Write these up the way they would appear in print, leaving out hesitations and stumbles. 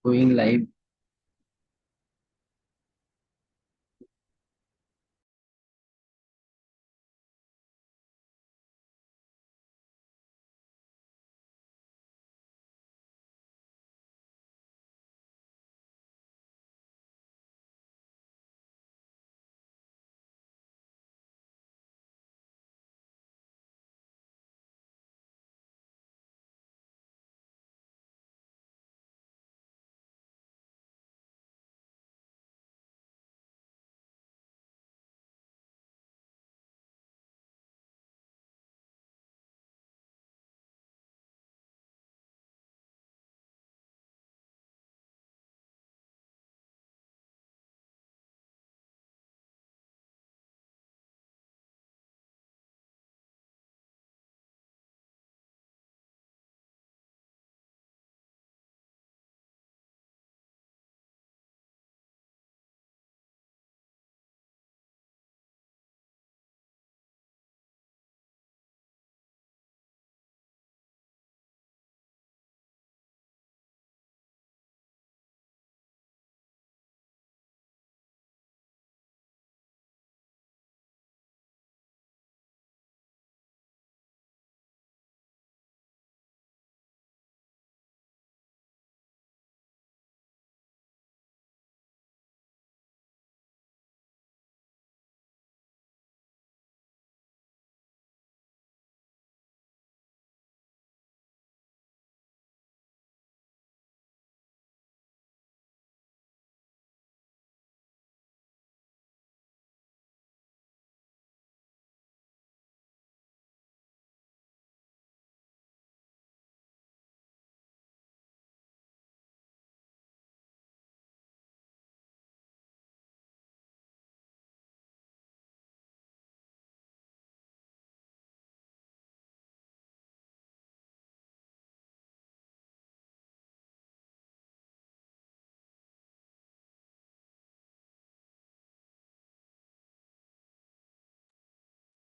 Going live.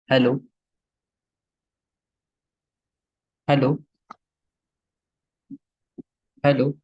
Hello, hello, hello.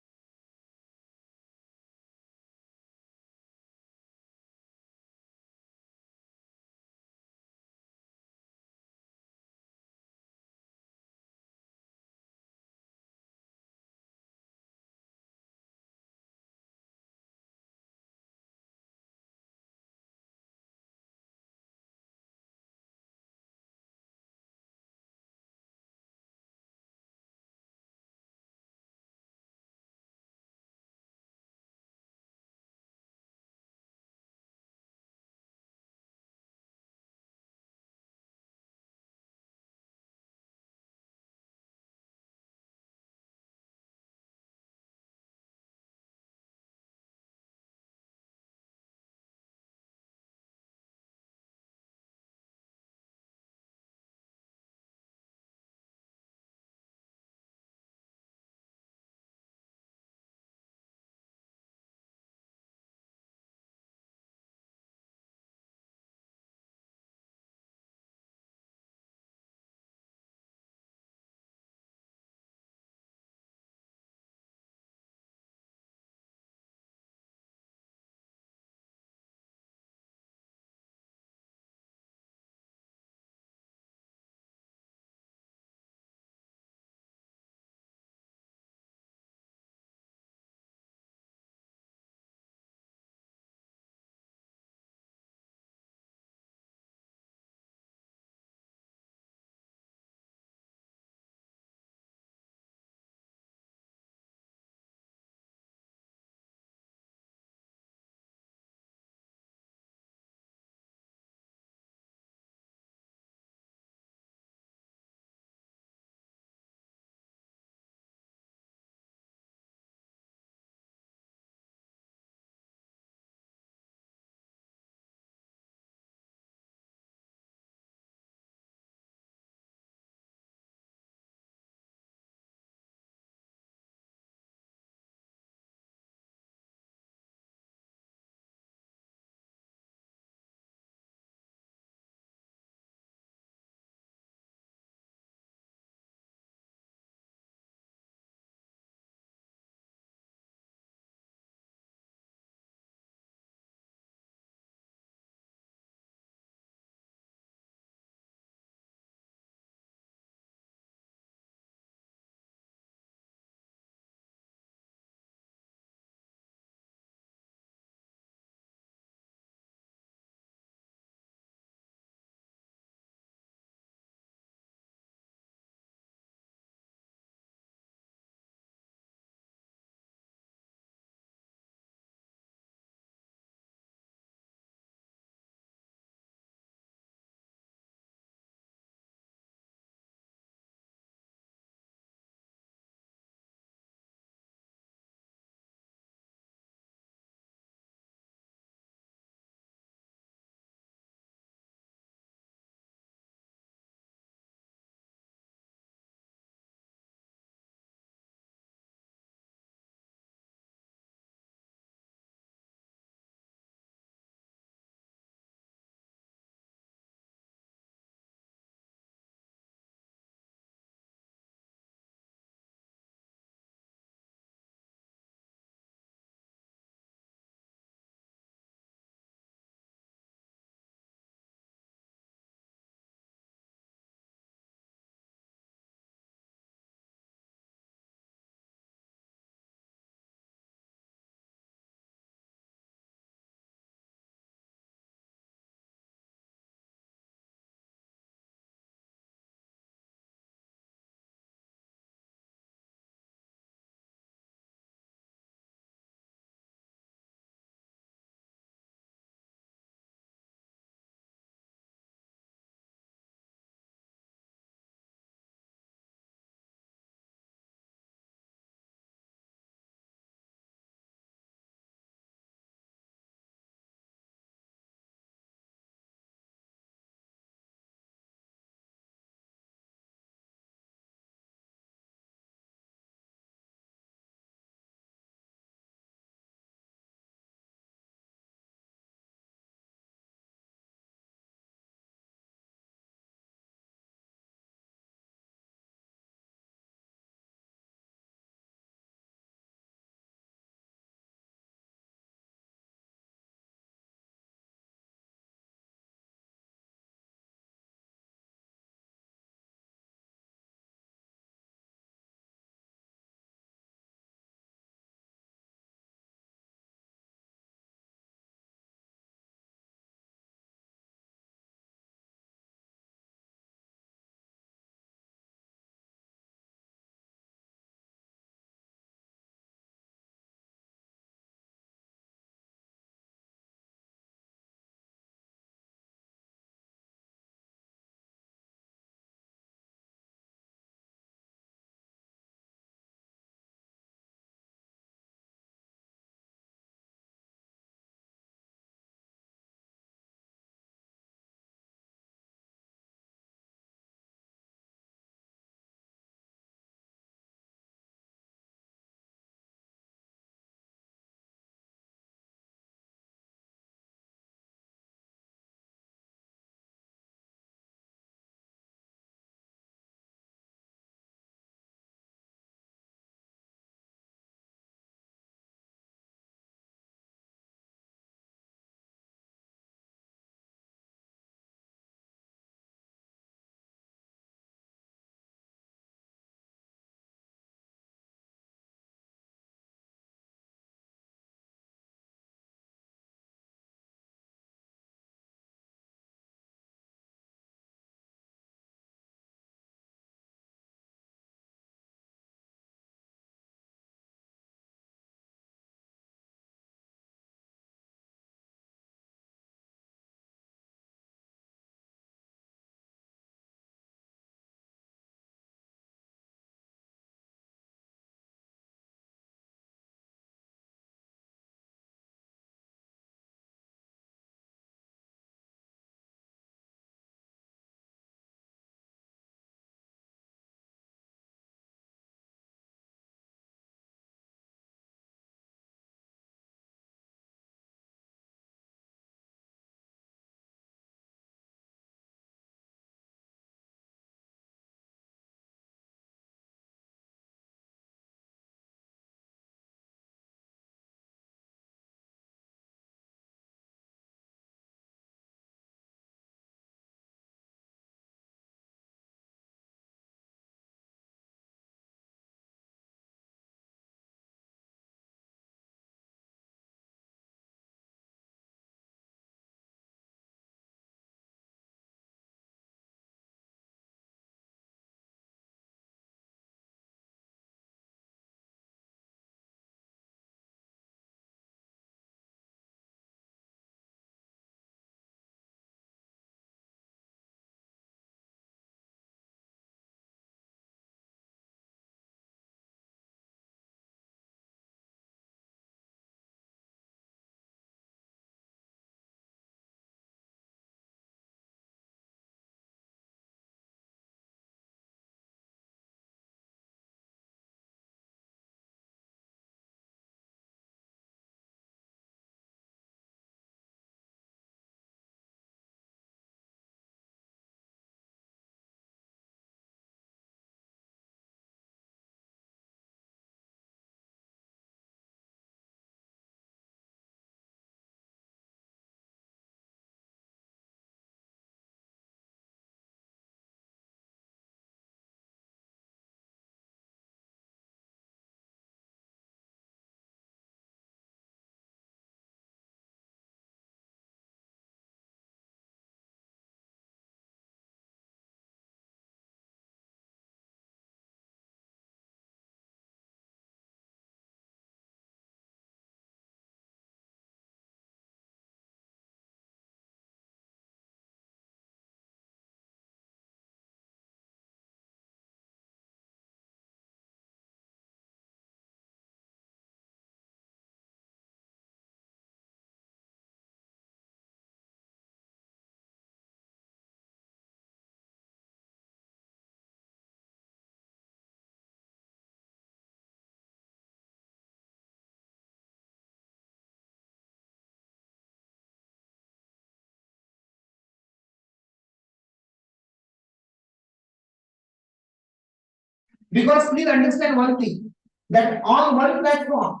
Because please understand one thing, that on one platform,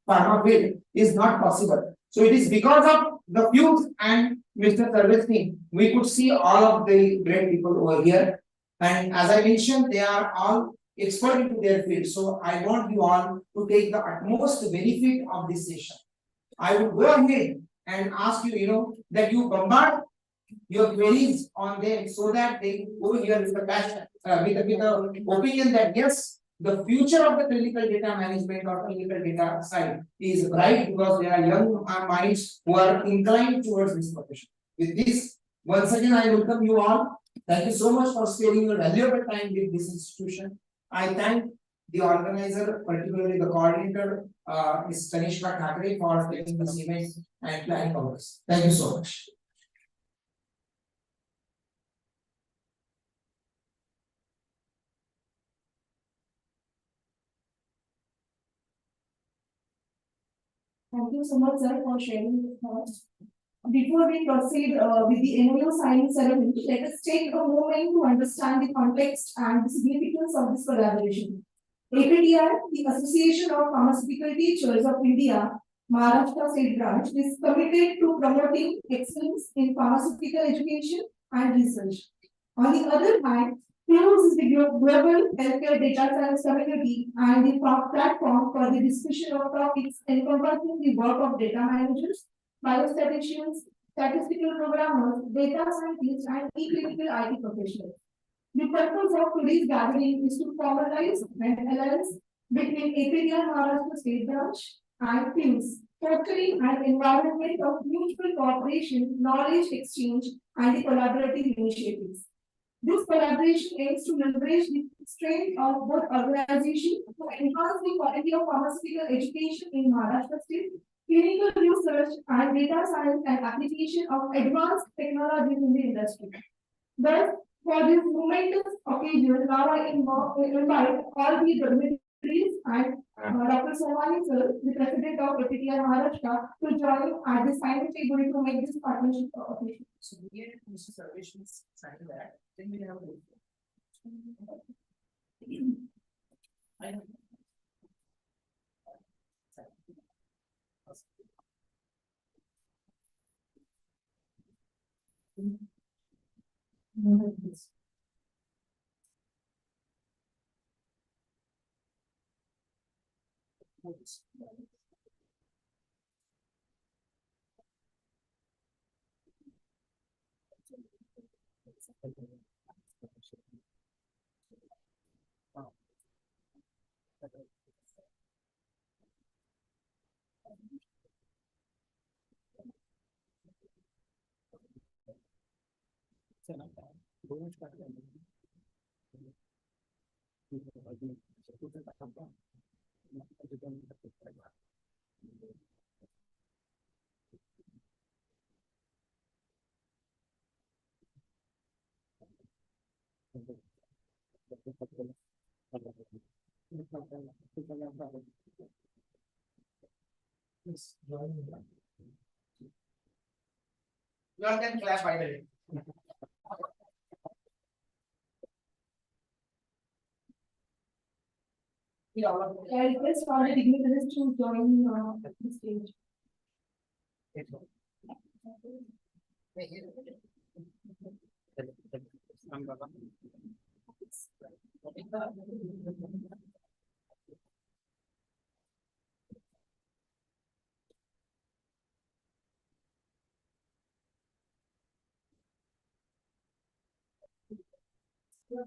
pharma field is not possible. So it is because of the Phuse and Mr. Service team, we could see all of the great people over here. And as I mentioned, they are all expert into their field. So I want you all to take the utmost benefit of this session. I would go ahead and ask you, that you bombard your queries on them so that they go here with the passion, with the opinion that yes, the future of the clinical data management or clinical data side is bright because there are young minds who are inclined towards this profession. With this, once again, I welcome you all. Thank you so much for spending your valuable time with this institution. I thank the organizer, particularly the coordinator, Ms. Tanishka Thakre, for taking this event and planning all this. Thank you so much. Thank you so much, sir, for sharing your thoughts. Before we proceed with the MoU signing ceremony, let us take a moment to understand the context and the significance of this collaboration. APTI, the Association of Pharmaceutical Teachers of India, Maharashtra State Branch, is committed to promoting excellence in pharmaceutical education and research. On the other hand, Phuse is the global healthcare data science community and the platform for the discussion of topics encompassing the work of data managers, biostatisticians, statistical programmers, data scientists, and e-clinical IT professionals. The purpose of today's gathering is to formalize an alliance between APTI Maharashtra State Branch and Phuse, fostering an environment of mutual cooperation, knowledge exchange, and the collaborative initiatives. This collaboration aims to leverage the strength of both organizations to enhance the quality of pharmaceutical education in Maharashtra state, clinical research, and data science and application of advanced technologies in the industry. Thus, for this momentous occasion, now I invite all the dignitaries and Dr. Somani sir, the President of APTI Maharashtra, to join at the signing table to make this partnership official. So we get Mr. Sarvesh sign that, then we have a I know. You all can clap by the way. I request all the dignitaries to join the stage.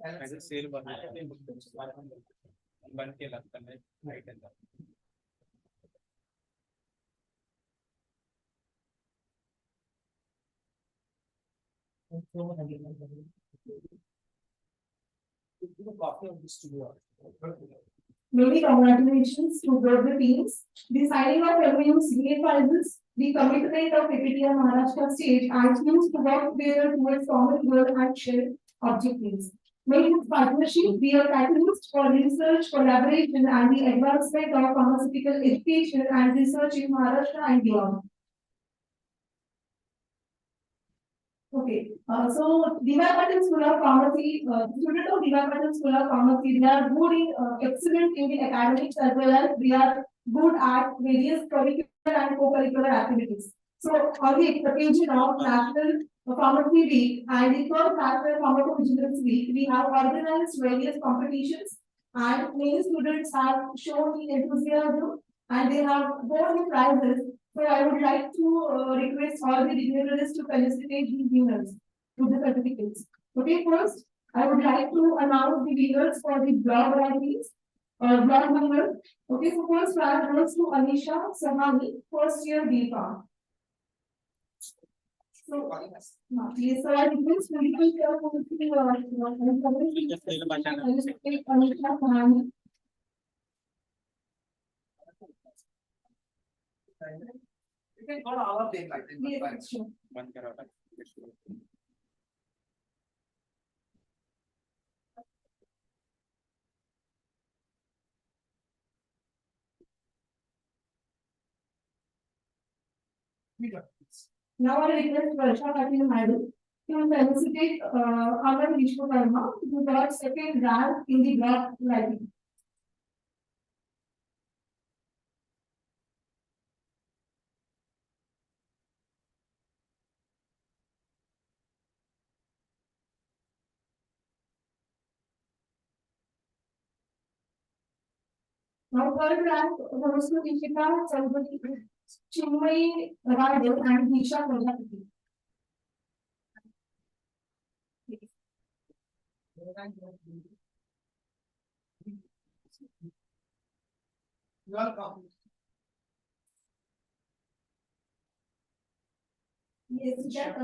ऐसे cell बन के लगता है right अंदर Many congratulations to both the teams. The signing of MoU signifies the commitment of APTI Maharashtra State and Phuse to work together towards common goal and shared objectives. May this partnership be a catalyst for research, collaboration, and the advancement of pharmaceutical education and research in Maharashtra and beyond. Okay, so DY Patil School of Pharmacy, student of DY Patil School of Pharmacy, they are good in, excellent in the academics as well as they are good at various curricular and co-curricular activities. So on the occasion of National Pharmacy Week and the third National Pharmacovigilance Week, we have organized various competitions and many students have shown the enthusiasm and they have won the prizes. So I would like to request all the dignitaries to felicitate the winners with the certificates. Okay, first, I would like to announce the winners for the blog varieties, blog winners. Okay, so first prize goes to Anisha Sahani, first year B.Pharm. So, yes, so I request medical care for felicitate Anisha Sahani. You can call all of them like this. Yes, sure. One crore. Now I request Varsha Patil Madam to felicitate Amar Vishwakarma who got second rank in the block writing. Now third rank goes to Ishita Chaudhary, Chinmay Rade and Disha Prajapati. You are come. Yes, that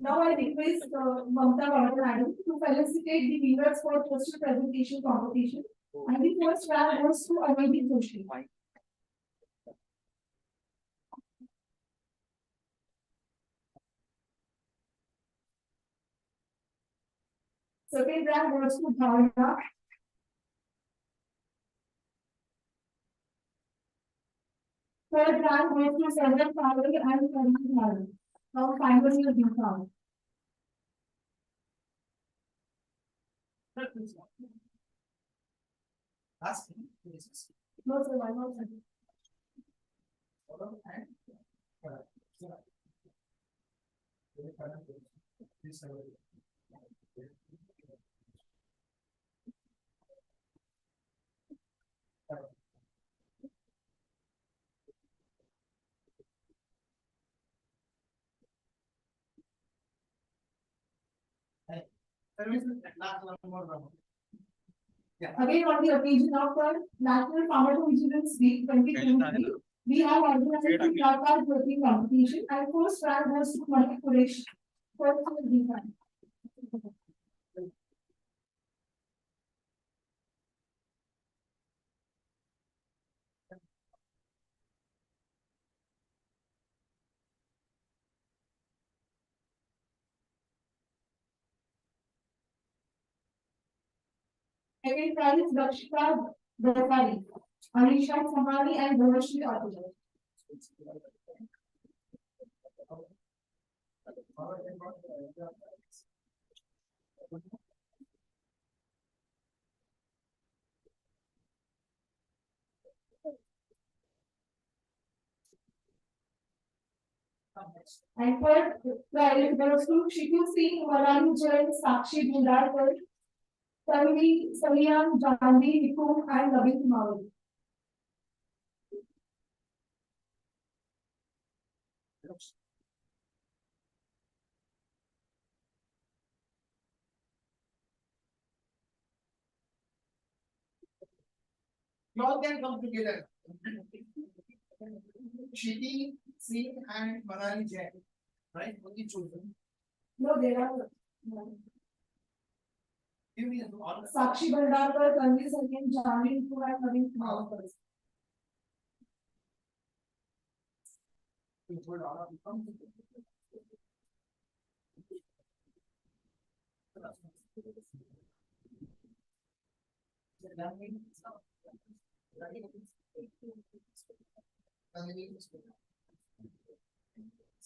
Now I request Mamta Vada Madam to felicitate the winners for poster presentation competition. And the first rank goes to Amity Joshi. Second rank goes to Bhavna. Third rank goes to Sandra Pawal and Karma Bharan. Now finally a B.Pharm. Last thing, please. No, sir, why not? Follow and, This, service last one more round. Again, on the occasion of National Pharmacovigilance Week 2023, we have organized the placard voting competition and first rank goes to Madhya Pradesh. First B.Pharm. Second prize is Dakshita Dasari, Anisha Samani and Bhuvashri Patil. And third prize goes to Shitu Singh, Malani Jain, Sakshi Bhundar, Tanvi, Saliam, Jandi, Nikum and Navin Kumar. You all can come together. Shiti, Singh and Manali Jain, right? Only children. No, there are. Sakshi Bhandarkar, Tanvi Sarkin, Janvi Pur, and Naveen Kumar.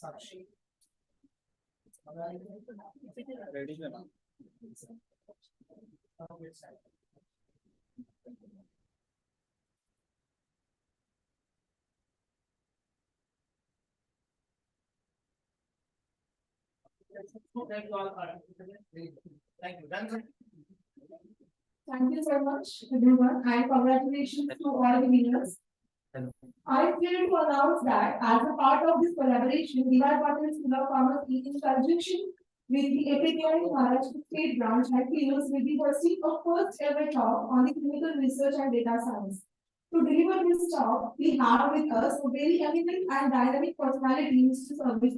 Sakshi. Ready, sir? Thank you. Done, sir. Thank you so much, everyone, and congratulations to all the winners. I feel to announce that as a part of this collaboration, Devar Patil School of Pharmacy, in conjunction with the APTI Maharashtra State Branch, has Phuse with the hosting of first ever talk on the clinical research and data science. To deliver this talk, we have with us a very eminent and dynamic personality, Mr. Service.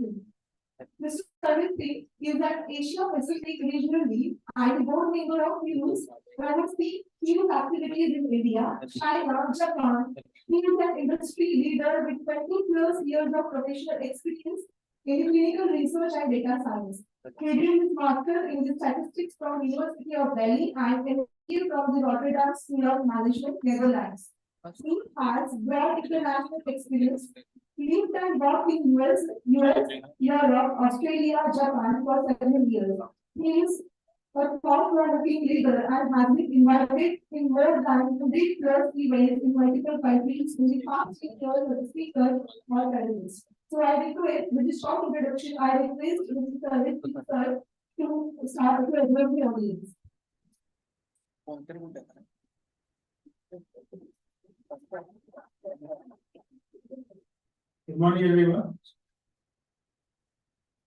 Mr. Service is an Asia Pacific regional lead and board member of Phuse, one of the few activities in India, China, Japan. He is an industry leader with 20 plus years of professional experience in clinical research and data science. He did his master in the statistics from University of Delhi and MBA from the Rotterdam School of Management, Netherlands. He has broad international experience. He lived and worked in US, Europe, Australia, Japan for several years. He is a thought-provoking leader and has been invited in more than 100 plus events in multiple countries in the past 6 years as a speaker or panelist. So I request, with this short introduction, I request Mr. Service sir to start to address the audience. Good morning, everyone.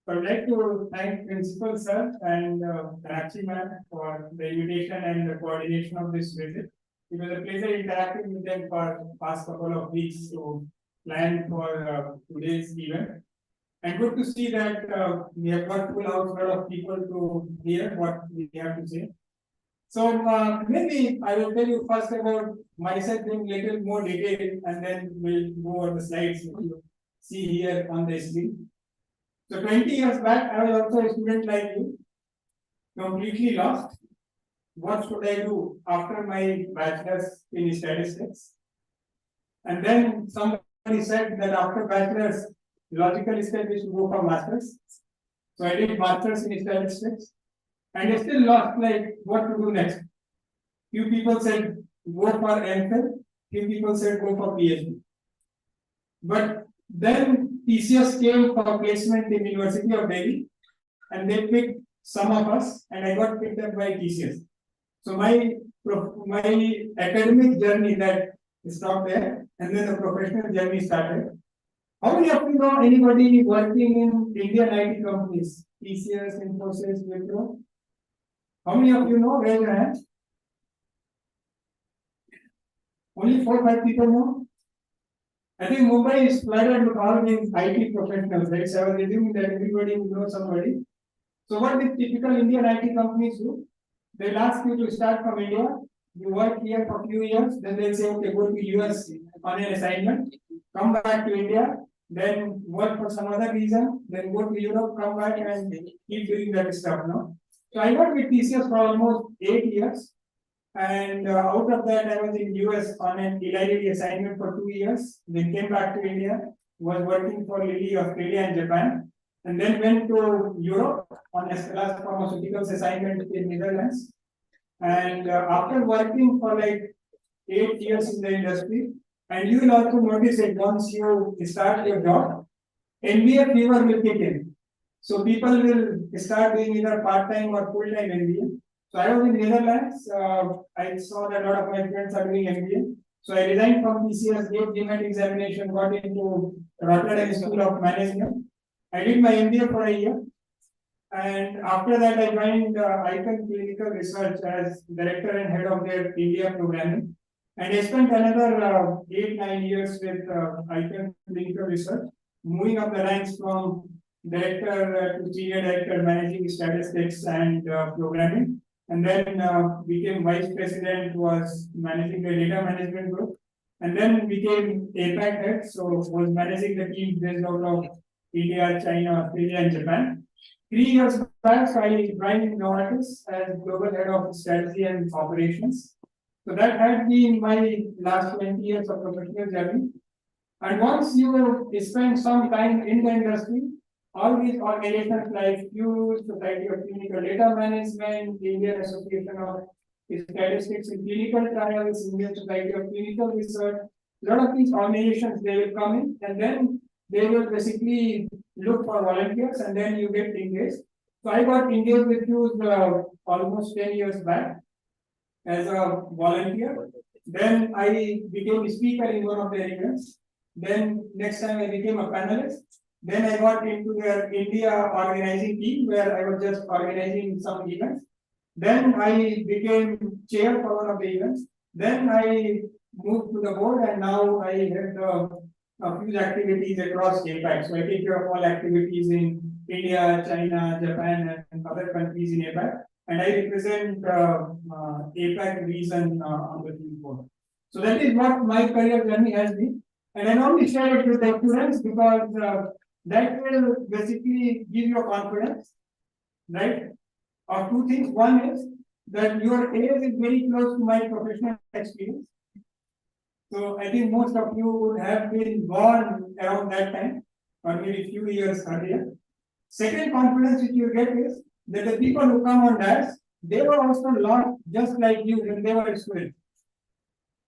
I would like to thank Principal Sir and Ranchi Ma'am for the invitation and the coordination of this visit. It was a pleasure interacting with them for past couple of weeks to plan for today's event. And good to see that we have got full house lot of people to hear what we have to say. So maybe I will tell you first about myself in little more detail, and then we'll go over the slides you see here on the screen. So 20 years back, I was also a student like you, completely lost. What should I do after my bachelor's in statistics? And then somebody said that after bachelor's, logical step is to go for master's. So I did master's in statistics, and I still lost like what to do next. Few people said go for MPhil, few people said go for PhD. But then TCS came for placement in University of Delhi, and they picked some of us, and I got picked up by TCS. So my academic journey that stopped there, and then the professional journey started. How many of you know anybody working in Indian IT companies? TCS, Phuse, Wipro? How many of you know? Raise your hands. Only 4 or 5 people know. I think Mumbai is flooded with all these IT professionals, right? So I was assuming that everybody will know somebody. So what these typical Indian IT companies do? They'll ask you to start from India. You work here for a few years, then they'll say, okay, go to US on an assignment, come back to India, then work for some other reason, then go to Europe, come back and keep doing that stuff, no? So I worked with TCS for almost 8 years. And out of that, I was in US on an Eli Lilly assignment for 2 years. Then came back to India, was working for Lilly, Australia and Japan. And then went to Europe on a Stellar Pharmaceuticals assignment in Netherlands. And after working for like 8 years in the industry, and you will also notice that once you start your job, MBA fever will kick in. So people will start doing either part-time or full-time MBA. So I was in Netherlands. I saw that a lot of my friends are doing MBA. So I resigned from TCS, gave GMAT examination, got into Rotterdam School of Management. I did my MBA for a year. And after that, I joined Icon Clinical Research as director and head of their India programming. And I spent another 8-9 years with Icon Clinical Research, moving up the ranks from director to senior director, managing statistics and programming. and then became vice president, was managing the data management group, and then became APAC head, so was managing the team based out of India, China, Australia, and Japan. 3 years back, I joined Novartis as global head of strategy and operations. So that had been my last 20 years of professional journey. And once you spend some time in the industry, all these organizations like Phuse, Society of Clinical Data Management, Indian Association of Statistics in Clinical Trials, Indian Society of Clinical Research, a lot of these organizations, they will come in and then they will basically look for volunteers and then you get engaged. So I got engaged with Phuse almost 10 years back as a volunteer. Then I became a speaker in one of their events. Then next time I became a panelist. Then I got into their India organizing team where I was just organizing some events. Then I became chair for one of the events. Then I moved to the board and now I head a few activities across APAC. So I take care of all activities in India, China, Japan, and other countries in APAC. And I represent APAC region on the team board. So that is what my career journey has been. And I normally share it with the students because that will basically give you a confidence, right? Of two things. One is that your age is very close to my professional experience. So I think most of you would have been born around that time, or maybe a few years earlier. Second confidence which you get is that the people who come on DAS, they were also lost just like you when they were students.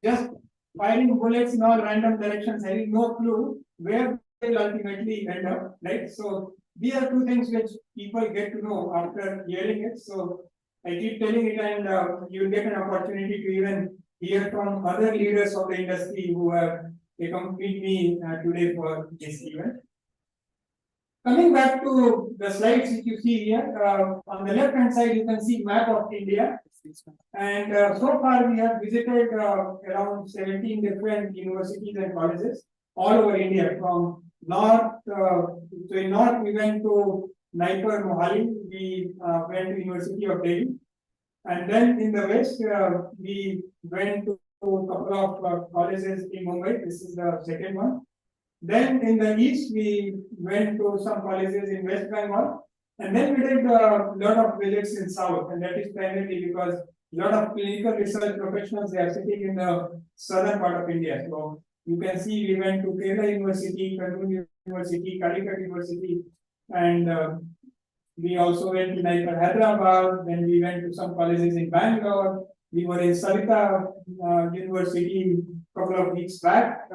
Just firing bullets in all random directions, having no clue where they'll ultimately end up, right? So these are two things which people get to know after hearing it. So I keep telling it, and you'll get an opportunity to even hear from other leaders of the industry who have accompanied me today for this event. Coming back to the slides which you see here, on the left hand side you can see map of India. And so far we have visited around 17 different universities and colleges all over India. From north, so in north we went to Naipur, Mohali, we went to University of Delhi. And then in the west, we went to a couple of colleges in Mumbai. This is the second one. Then in the east, we went to some colleges in West Bengal. And then we did a lot of visits in south. And that is primarily because a lot of clinical research professionals, they are sitting in the southern part of India. So you can see we went to Kerala University, Kannur University, Calicut University, and we also went to Naipur, Hyderabad. Then we went to some colleges in Bangalore. We were in Sarita University a couple of weeks back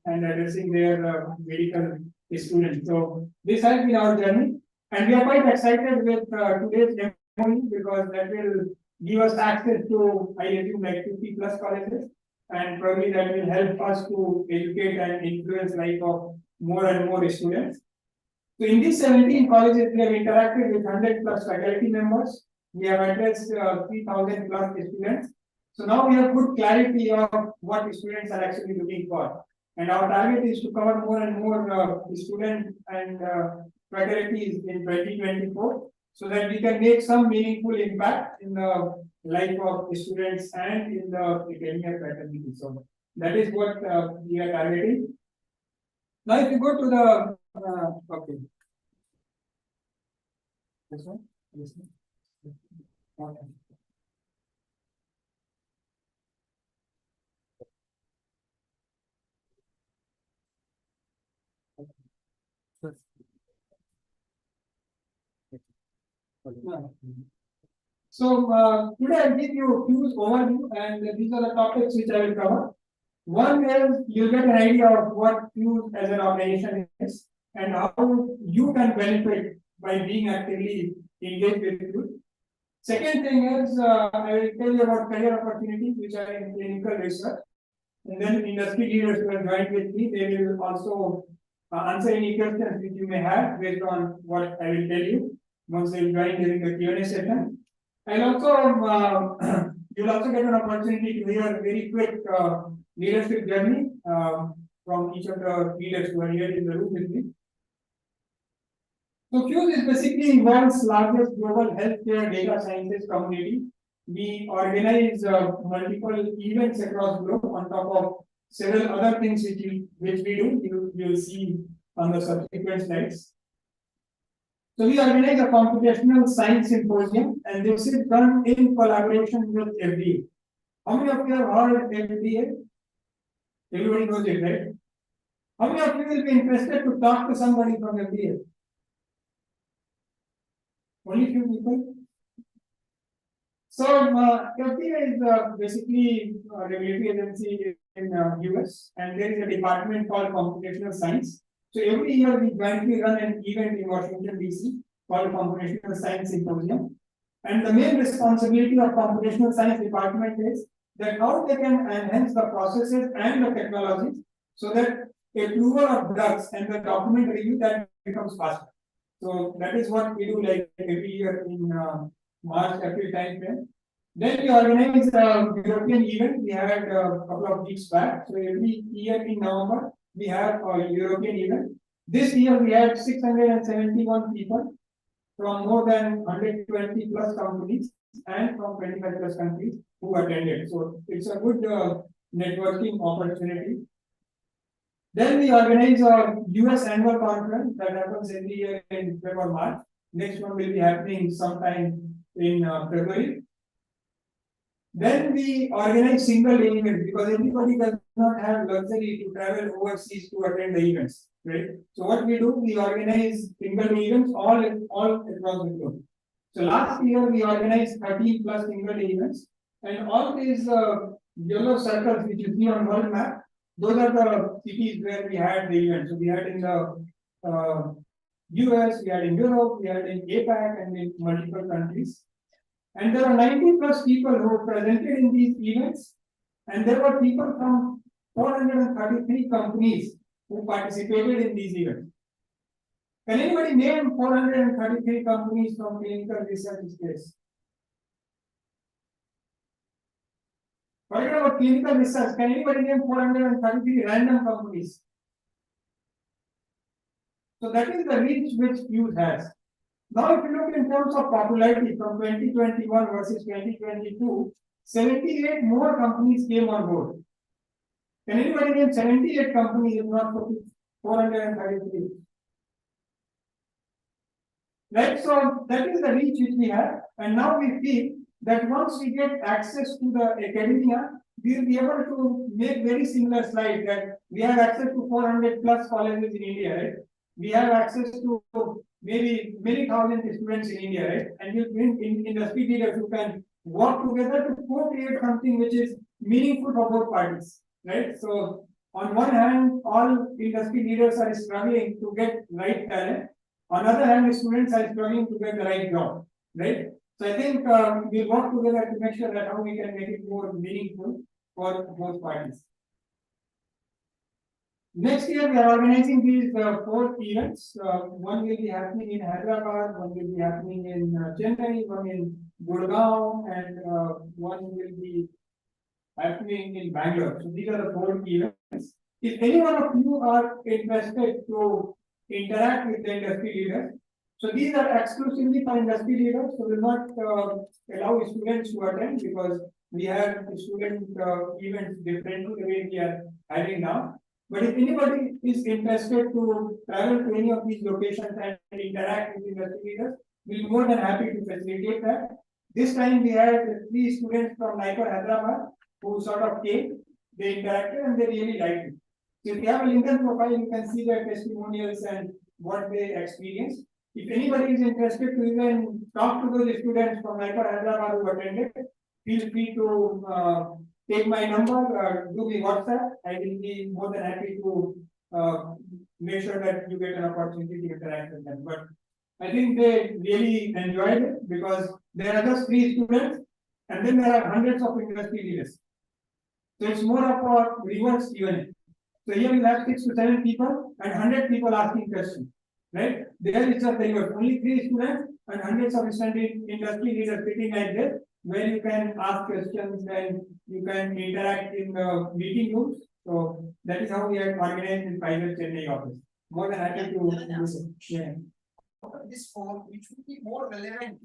and addressing their medical students. So this has been our journey, and we are quite excited with today's MoU because that will give us access to, I assume, like 50 plus colleges, and probably that will help us to educate and influence life of more and more students. So in these 17 colleges, we have interacted with 100 plus faculty members. We have addressed 3,000 plus students. So now we have good clarity of what students are actually looking for. And our target is to cover more and more students and faculties in 2024 so that we can make some meaningful impact in the life of students and in the academia faculty. So that is what we are targeting. Now if you go to the okay. This one? This one? Okay. So today I'll give you a few overview, and these are the topics which I will cover. One is you'll get an idea of what Phuse as an organization is and how you can benefit by being actively engaged with Phuse. Second thing is I will tell you about career opportunities which are in clinical research. And then industry leaders who have joined with me, they will also answer any questions which you may have based on what I will tell you once they join during the Q&A session. And also, you'll also get an opportunity to hear a very quick leadership journey from each of the leaders who are here in the room with me. So Phuse is basically world's largest global healthcare data sciences community. we organize multiple events across globe on top of several other things which we do. You'll see on the subsequent slides. So we organize a computational science symposium, and this is done in collaboration with FDA. How many of you have heard of FDA? Everybody knows it, right? How many of you will be interested to talk to somebody from FDA? Only few people. So FDA is basically a regulatory agency in US, and there is a department called computational science. So every year we jointly run an event in Washington DC called Computational Science Symposium. And the main responsibility of computational science department is that how they can enhance the processes and the technologies so that approval of drugs and the document review that becomes faster. So that is what we do like every year in March, April time frame. Then we organize a European event. We had a couple of weeks back. So every year in November, we have a European event. This year we had 671 people from more than 120 plus companies and from 25 plus countries who attended. So it's a good networking opportunity. Then we organize our US annual conference that happens every year in February or March. Next one will be happening sometime in February. Then we organize single day events because everybody does not have luxury to travel overseas to attend the events, right? So what we do, we organize single day events all across the globe. So last year we organized 30 plus single day events, and all these yellow circles which you see on world map, those are the cities where we had the event. So we had in the US, we had in Europe, we had in APAC, and in multiple countries. And there are 90 plus people who presented in these events, and there were people from 433 companies who participated in these events. Can anybody name 433 companies from clinical research space? Forget about clinical research. Can anybody name 433 random companies? So that is the reach which Phuse has. Now, if you look in terms of popularity from 2021 versus 2022, 78 more companies came on board. Can anybody name 78 companies if not 433? Right, so that is the reach which we have, and now we feel that once we get access to the academia, we will be able to make very similar slides that we have access to 400 plus colleges in India, right? We have access to maybe many thousand students in India, right? And you bring in industry leaders who can work together to co-create something which is meaningful for both parties, right? So on one hand, all industry leaders are struggling to get right talent. On the other hand, the students are struggling to get the right job, right? So I think we'll work together to make sure that how we can make it more meaningful for both parties. Next year, we are organizing these 4 events. One will be happening in Hyderabad, one will be happening in Chennai, one in Gurgaon, and one will be happening in Bangalore. So these are the 4 events. If any one of you are interested to interact with the industry leaders, so these are exclusively for industry leaders, so we will not allow students to attend because we have student events differently the way we are having now. But if anybody is interested to travel to any of these locations and interact with industry leaders, we'll be more than happy to facilitate that. This time we had 3 students from NICOR Hyderabad who sort of came, they interacted and they really liked it. So if you have a LinkedIn profile, you can see their testimonials and what they experienced. If anybody is interested to even talk to those students from NICOR Hyderabad who attended, feel free to take my number, do me WhatsApp. I will be more than happy to make sure that you get an opportunity to interact with them. But I think they really enjoyed it because there are just 3 students and then there are hundreds of industry leaders. So it's more of a reverse Q&A. So here we have 6 to 7 people and 100 people asking questions, right? There is just reverse. Only 3 students and hundreds of industry leaders sitting like this, where you can ask questions and you can interact in the meeting rooms. So that is how we are organized in Pfizer Chennai office. More than happy to listen. Yeah. This form, which would be more relevant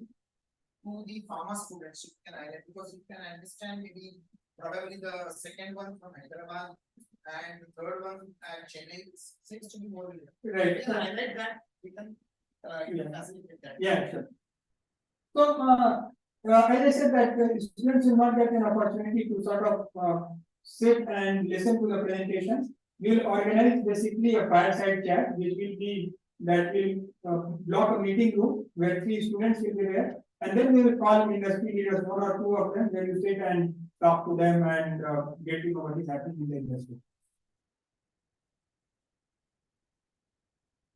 to the pharma students, you can highlight, because you can understand maybe probably the second one from Hyderabad and the third one at Chennai seems to be more. Right. You can highlight that, you can Yeah. facilitate that. Yeah, sure. So, as I said that students will not get an opportunity to sort of sit and listen to the presentations. We'll organize basically a fireside chat, which will be that will block a meeting room where 3 students will be there, and then we will call industry leaders, 1 or 2 of them, where you sit and talk to them and get to know what is happening in the industry.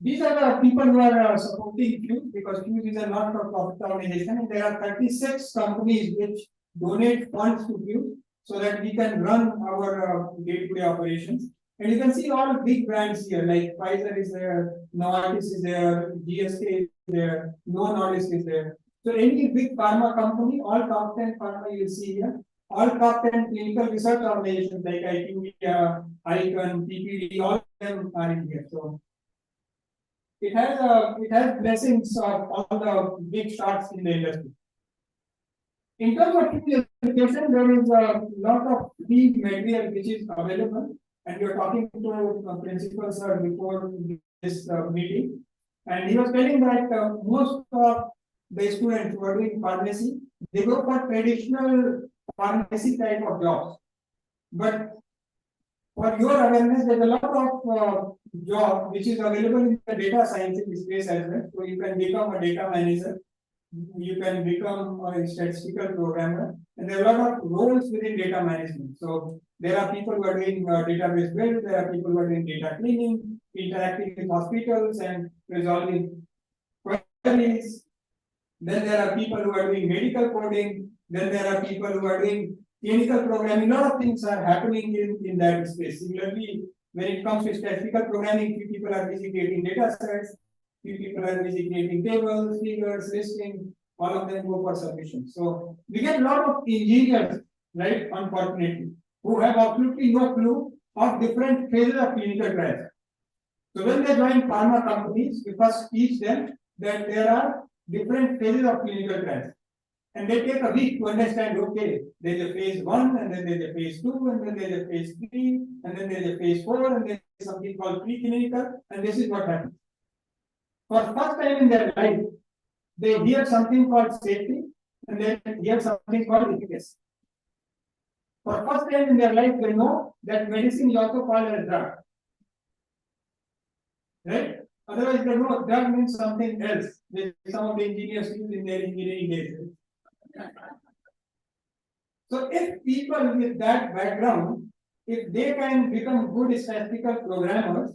These are the people who are supporting Phuse, because Phuse is a not-for-profit organization, and there are 36 companies which donate funds to Phuse so that we can run our day-to-day operations. And you can see all big brands here, like Pfizer is there, Novartis is there, GSK is there, Novo Nordisk is there. So any big pharma company, all top 10 pharma you will see here, all top 10 clinical research organizations like IQVIA, ICON, PPD, all of them are in here. So it has blessings of all the big shots in the industry. In terms of free education, there is a lot of free material which is available, and we are talking to principal sir before this meeting, and he was telling that most of the students who are doing pharmacy, they go for traditional pharmacy type of jobs, but for your awareness, there's a lot of job which is available in the data science space as well. So you can become a data manager, you can become a statistical programmer, and there are a lot of roles within data management. So there are people who are doing database build, there are people who are doing data cleaning, interacting with hospitals and resolving queries. Then there are people who are doing medical coding. Then there are people who are doing clinical programming. A lot of things are happening in that space. Similarly, when it comes to statistical programming, few people are busy creating data sets, few people are busy creating tables, figures, listing, all of them go for submission. So we get a lot of engineers, right, unfortunately, who have absolutely no clue of different phases of clinical trials. So when they join pharma companies, we first teach them that there are different phases of clinical trials. And they take a week to understand, okay, there's a phase 1, and then there's a phase 2, and then there's a phase 3, and then there's a phase 4, and there's something called preclinical, and this is what happens. For the first time in their life, they hear something called safety, and then hear something called efficacy. For the first time in their life, they know that medicine is also called as drug. Right? Otherwise, they know drug means something else, which some of the engineers use in their engineering days. So if people with that background, if they can become good statistical programmers,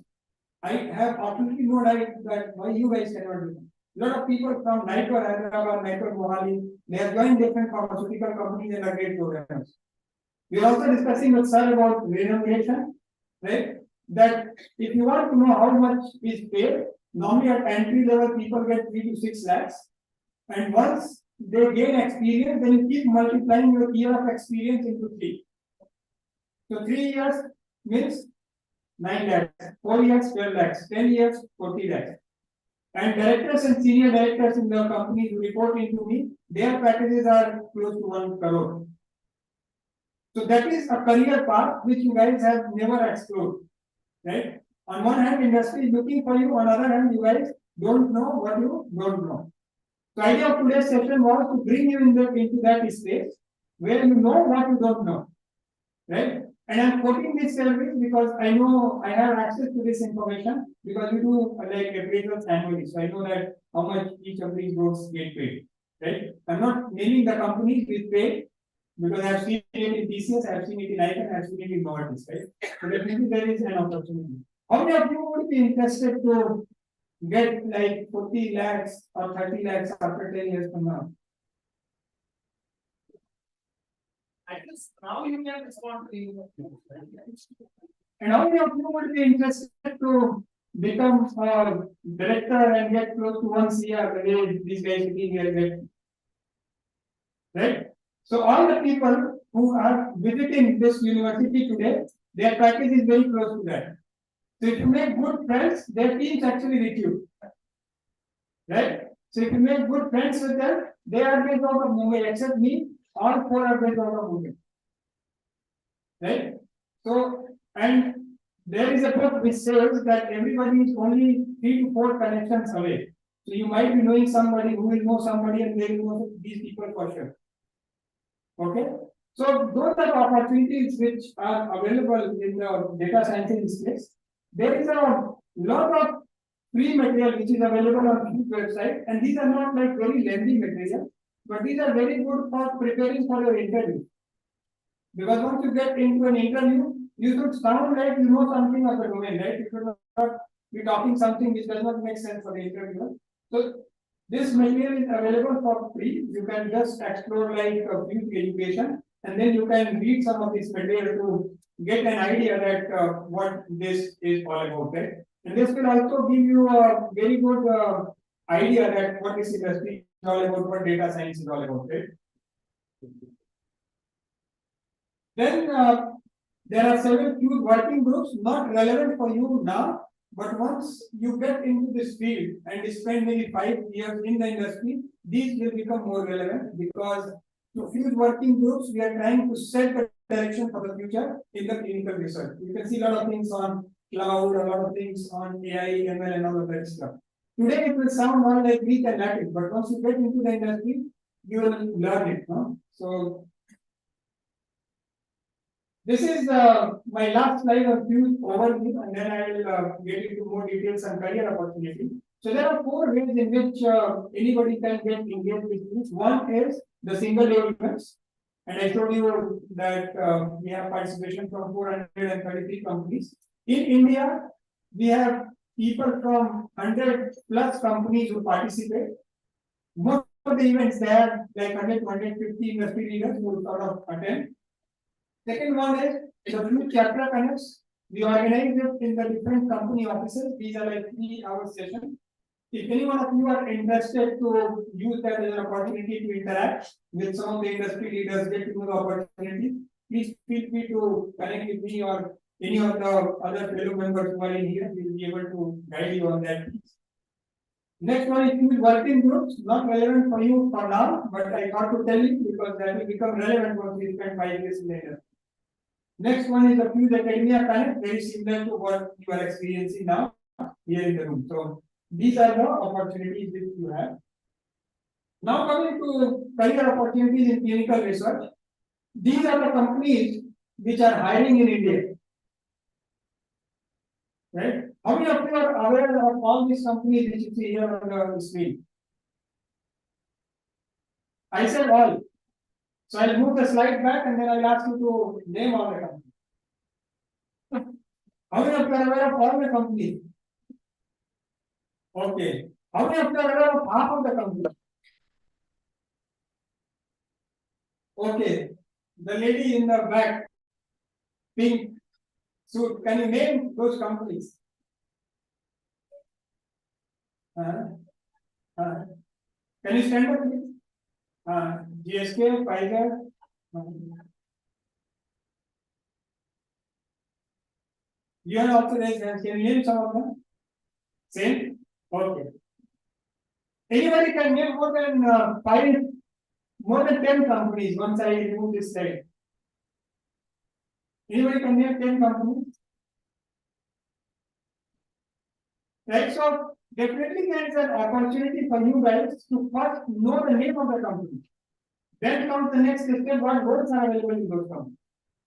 I have absolutely no doubt that why you guys cannot do that. A lot of people from Nitro Hyderabad, Nitro Mohali, they have joined different pharmaceutical companies and are great programmers. We are also discussing with sir about remuneration, right? That if you want to know how much is paid, normally at entry level people get 3 to 6 lakhs, and once they gain experience, then you keep multiplying your year of experience into 3. So 3 years means 9 lakhs, 4 years 12 lakhs, 10 years 40 lakhs. And directors and senior directors in the company who report into me, their packages are close to 1 crore. So that is a career path which you guys have never explored, right? On one hand, industry is looking for you. On the other hand, you guys don't know what you don't know. The idea of today's session was to bring you into that space where you know what you don't know, right? And I'm quoting this service because I know I have access to this information because we do like appraisals annually. So I know that how much each of these roles get paid, right? I'm not naming the companies which pay because I've seen it in TCS, I've seen it in ICON, I've seen it in Novartis, right? So definitely there is an opportunity. How many of you would be interested to get like 40 lakhs or 30 lakhs after 10 years from now? At least now you can respond to you. And how many of you would be interested to become a director and get close to 1 CR the way these guys sitting here get? Right? So all the people who are visiting this university today, their package is very close to that. So if you make good friends, their teams actually recruit. Right? So if you make good friends with them, they are based out of Mumbai, except me, all four are based out of Mumbai. Right? So, and there is a book which says that everybody is only 3 to 4 connections away. So you might be knowing somebody who will know somebody and they will know these people for sure. Okay? So those are opportunities which are available in the data science space. There is a lot of free material which is available on the website, and these are not like very lengthy material, but these are very good for preparing for your interview. Because once you get into an interview, you should sound like you know something of the domain, right? You should not be talking something which does not make sense for the interviewer. So this material is available for free. You can just explore like a few education, and then you can read some of this material to get an idea that what this is all about, right? And this will also give you a very good idea that what this industry is all about, what data science is all about, right? Then there are several few working groups not relevant for you now, but once you get into this field and spend maybe 5 years in the industry, these will become more relevant because to few working groups, we are trying to set the direction for the future in the clinical research. You can see a lot of things on cloud, a lot of things on AI, ML, and all of that stuff. Today it will sound more like Greek and Latin, but once you get into the industry, you will learn it. No? So this is my last slide of Phuse overview, and then I will get into more details on career opportunity. So there are 4 ways in which anybody can get engaged with Phuse. One is the single day events, and I told you that we have participation from 433 companies. In India, we have people from 100 plus companies who participate. Most of the events they have like 100 to 150 industry leaders who sort of attend. Second one is the Phuse chapter connects. We organize it in the different company offices. These are like 3-hour sessions. If any one of you are interested to use that as an opportunity to interact with some of the industry leaders, get to know the opportunity, please feel free to connect with me or any of the other fellow members who are in here. We will be able to guide you on that. Next one is Phuse working groups, not relevant for you for now, but I thought to tell you because that will become relevant once we spend 5 years later. Next one is the Phuse Academia Connect, very similar to what you are experiencing now here in the room. So these are the opportunities which you have. Now coming to career opportunities in clinical research, these are the companies which are hiring in India. Right? How many of you are aware of all these companies which you see here on the screen? I said all. So I'll move the slide back and then I'll ask you to name all the companies. How many of you are aware of all the companies? Okay. How many of you are aware of half of the companies? Okay. The lady in the back, pink suit, can you name those companies? Can you stand up, please? GSK, Pfizer. You have also raised hands. Can you name some of them? Same? Okay. Anybody can name more than 10 companies once I remove this slide. Anybody can name 10 companies? Right, so definitely there is an opportunity for you guys to first know the name of the company. Then comes the next step, what roles are available in those companies.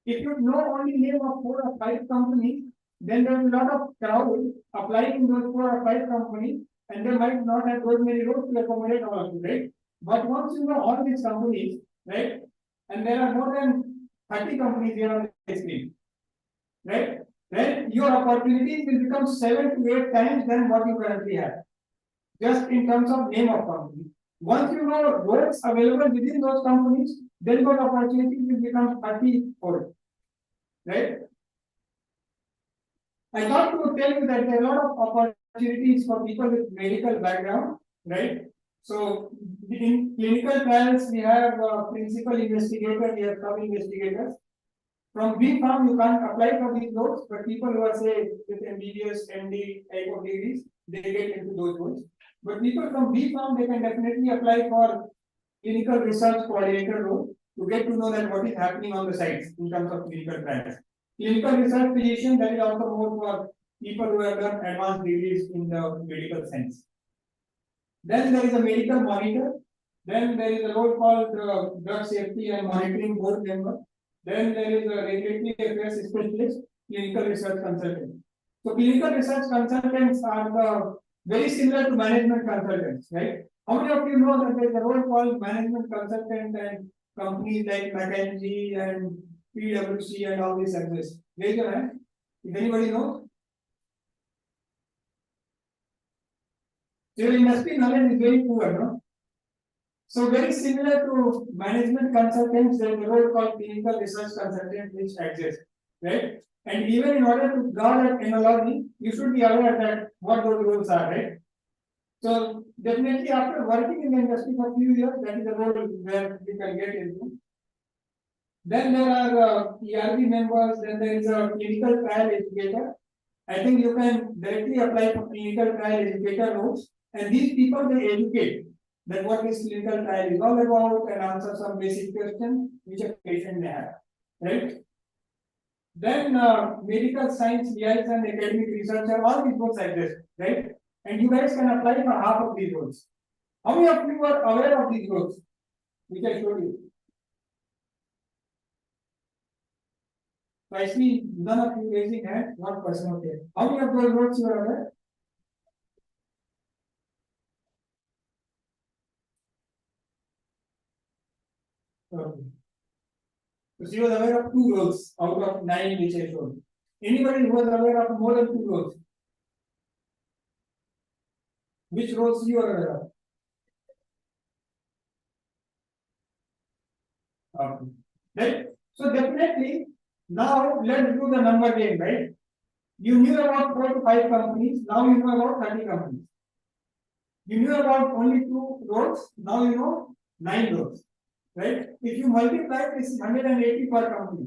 If you know only name of 4 or 5 companies, then there is a lot of crowd applying in those 4 or 5 companies, and they might not have those many roles to accommodate all of you, right? But once you know all these companies, right, and there are more than 30 companies here on the screen, right? Then your opportunities will become 7 to 8 times than what you currently have, just in terms of name of company. Once you know roles available within those companies, then your opportunities will become 30-fold, right? I thought to tell you that there are a lot of opportunities for people with medical background, right? So in clinical trials, we have principal investigator, we have sub investigators. From B farm, you can't apply for these roles, but people who are say with MBBS, MD type of degrees, they get into those roles. But people from B farm, they can definitely apply for clinical research coordinator role to get to know that what is happening on the sites in terms of clinical trials. Clinical research physician, that is also more for people who have done advanced degrees in the medical science. Then there is a medical monitor. Then there is a role called drug safety and monitoring board member. Then there is a regulatory affairs specialist, clinical research consultant. So clinical research consultants are the very similar to management consultants, right? How many of you know that there is a role called management consultant and companies like McKinsey and PwC and all these exist? Raise your hand if anybody knows. Your industry knowledge is very poor, no? So very similar to management consultants, there is a role called clinical research consultant which exists, right? And even in order to draw that analogy, you should be aware that what those roles are, right? So definitely after working in the industry for a few years, that is the role where you can get into. Then there are ERB members, then there is a clinical trial educator. I think you can directly apply for clinical trial educator roles, and these people they educate that what this clinical trial is all about and answer some basic questions which a patient may have, right? Then medical science liaison, academic researcher, all these roles exist, right? And you guys can apply for half of these roles. How many of you are aware of these roles which I showed you? So I see none of you raising hand, one person, okay. How many of those roles you are aware? Okay. So she was aware of 2 roles out of 9 which I showed. Anybody who was aware of more than 2 roles? Which roles you are aware of? Okay. Right? So definitely, now let's do the number game, right? You knew about 4 to 5 companies, now you know about 30 companies. You knew about only 2 roles, now you know 9 roles, right? If you multiply this 180 per company,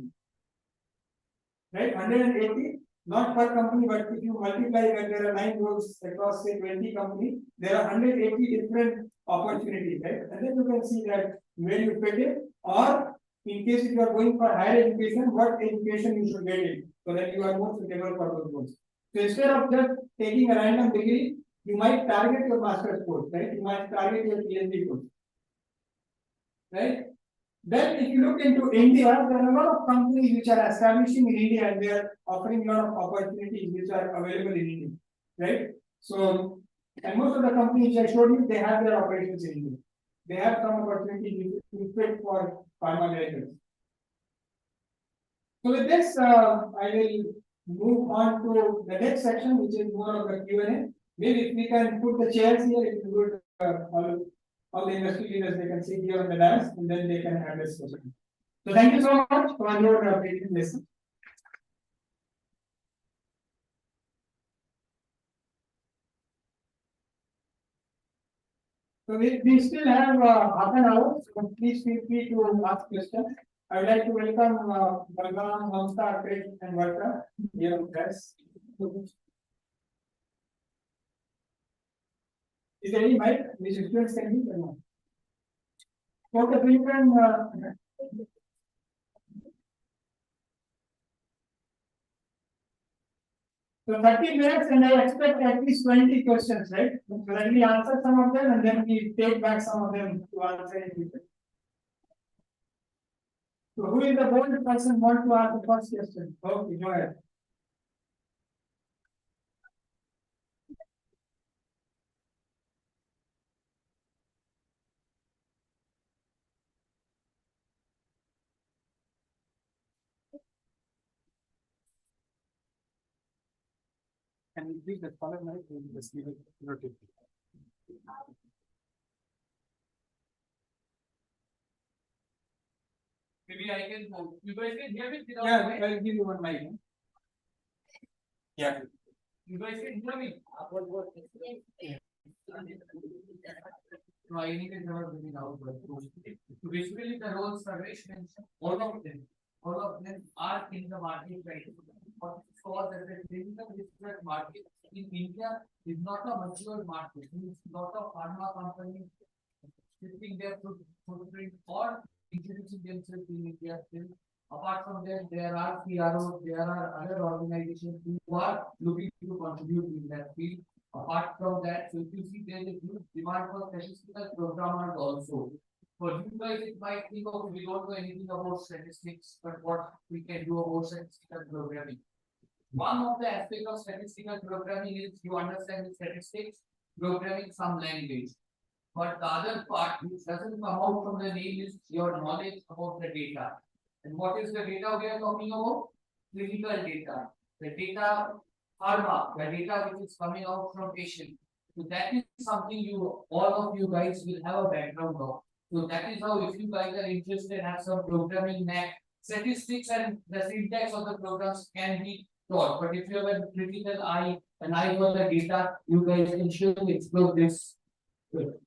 right? 180 not per company, but if you multiply that there are 9 roles across say 20 companies, there are 180 different opportunities, right? And then you can see that where you fit it, or in case if you are going for higher education, what education you should get in, so that you are more suitable for those roles. So instead of just taking a random degree, you might target your master's course, right? You might target your PhD course, right? Then if you look into India, there are a lot of companies which are establishing in India and they are offering a lot of opportunities which are available in India, right? So, and most of the companies I showed you, they have their operations in India. They have some opportunities which fit for pharma directors. So with this, I will move on to the next section, which is more of the Q&A. Maybe if we can put the chairs here, it will be good. All the industry leaders, they can sit here on the dais and then they can have this question. So thank you so much for your patient listen. So we still have half an hour, so please feel free to ask questions. I would like to welcome Balram, Mamta, Krish, and Varta here with us. Is there any mic which students can use or not? Okay, so you can. So 30 minutes, and I expect at least 20 questions, right? So that we answer some of them, and then we take back some of them to answer in detail. So who is the bold person want to ask the first question? Okay, go ahead. Can you please the color mic and just leave it rotate? Maybe I can. You guys can hear me without Yeah, mic? I'll give you one mic. Yeah. You guys can hear me. No, I need to hear me now. So basically, the roles are very mentioned, all of them. all of them are in the market right now. But for the clinical research market in India is not a mature market. Means lot of pharma companies shifting their footprint or introducing themselves in India still. Apart from that, there are CROs, there are other organizations who are looking to contribute in that field. Apart from that, so if you see there is a huge demand for statistical programmers also. For you guys, it might think of we don't know anything about statistics, but what we can do about statistical programming. One of the aspects of statistical programming is you understand the statistics, programming some language. But the other part which doesn't come out from the name is your knowledge about the data. And what is the data we are talking about? Clinical data. The data pharma, the data which is coming out from patient. So that is something you all of you guys will have a background of. So that is how if you guys are interested, have some programming knack, statistics and the syntax of the programs can be taught. But if you have a critical eye, an eye for the data, you guys can surely explore this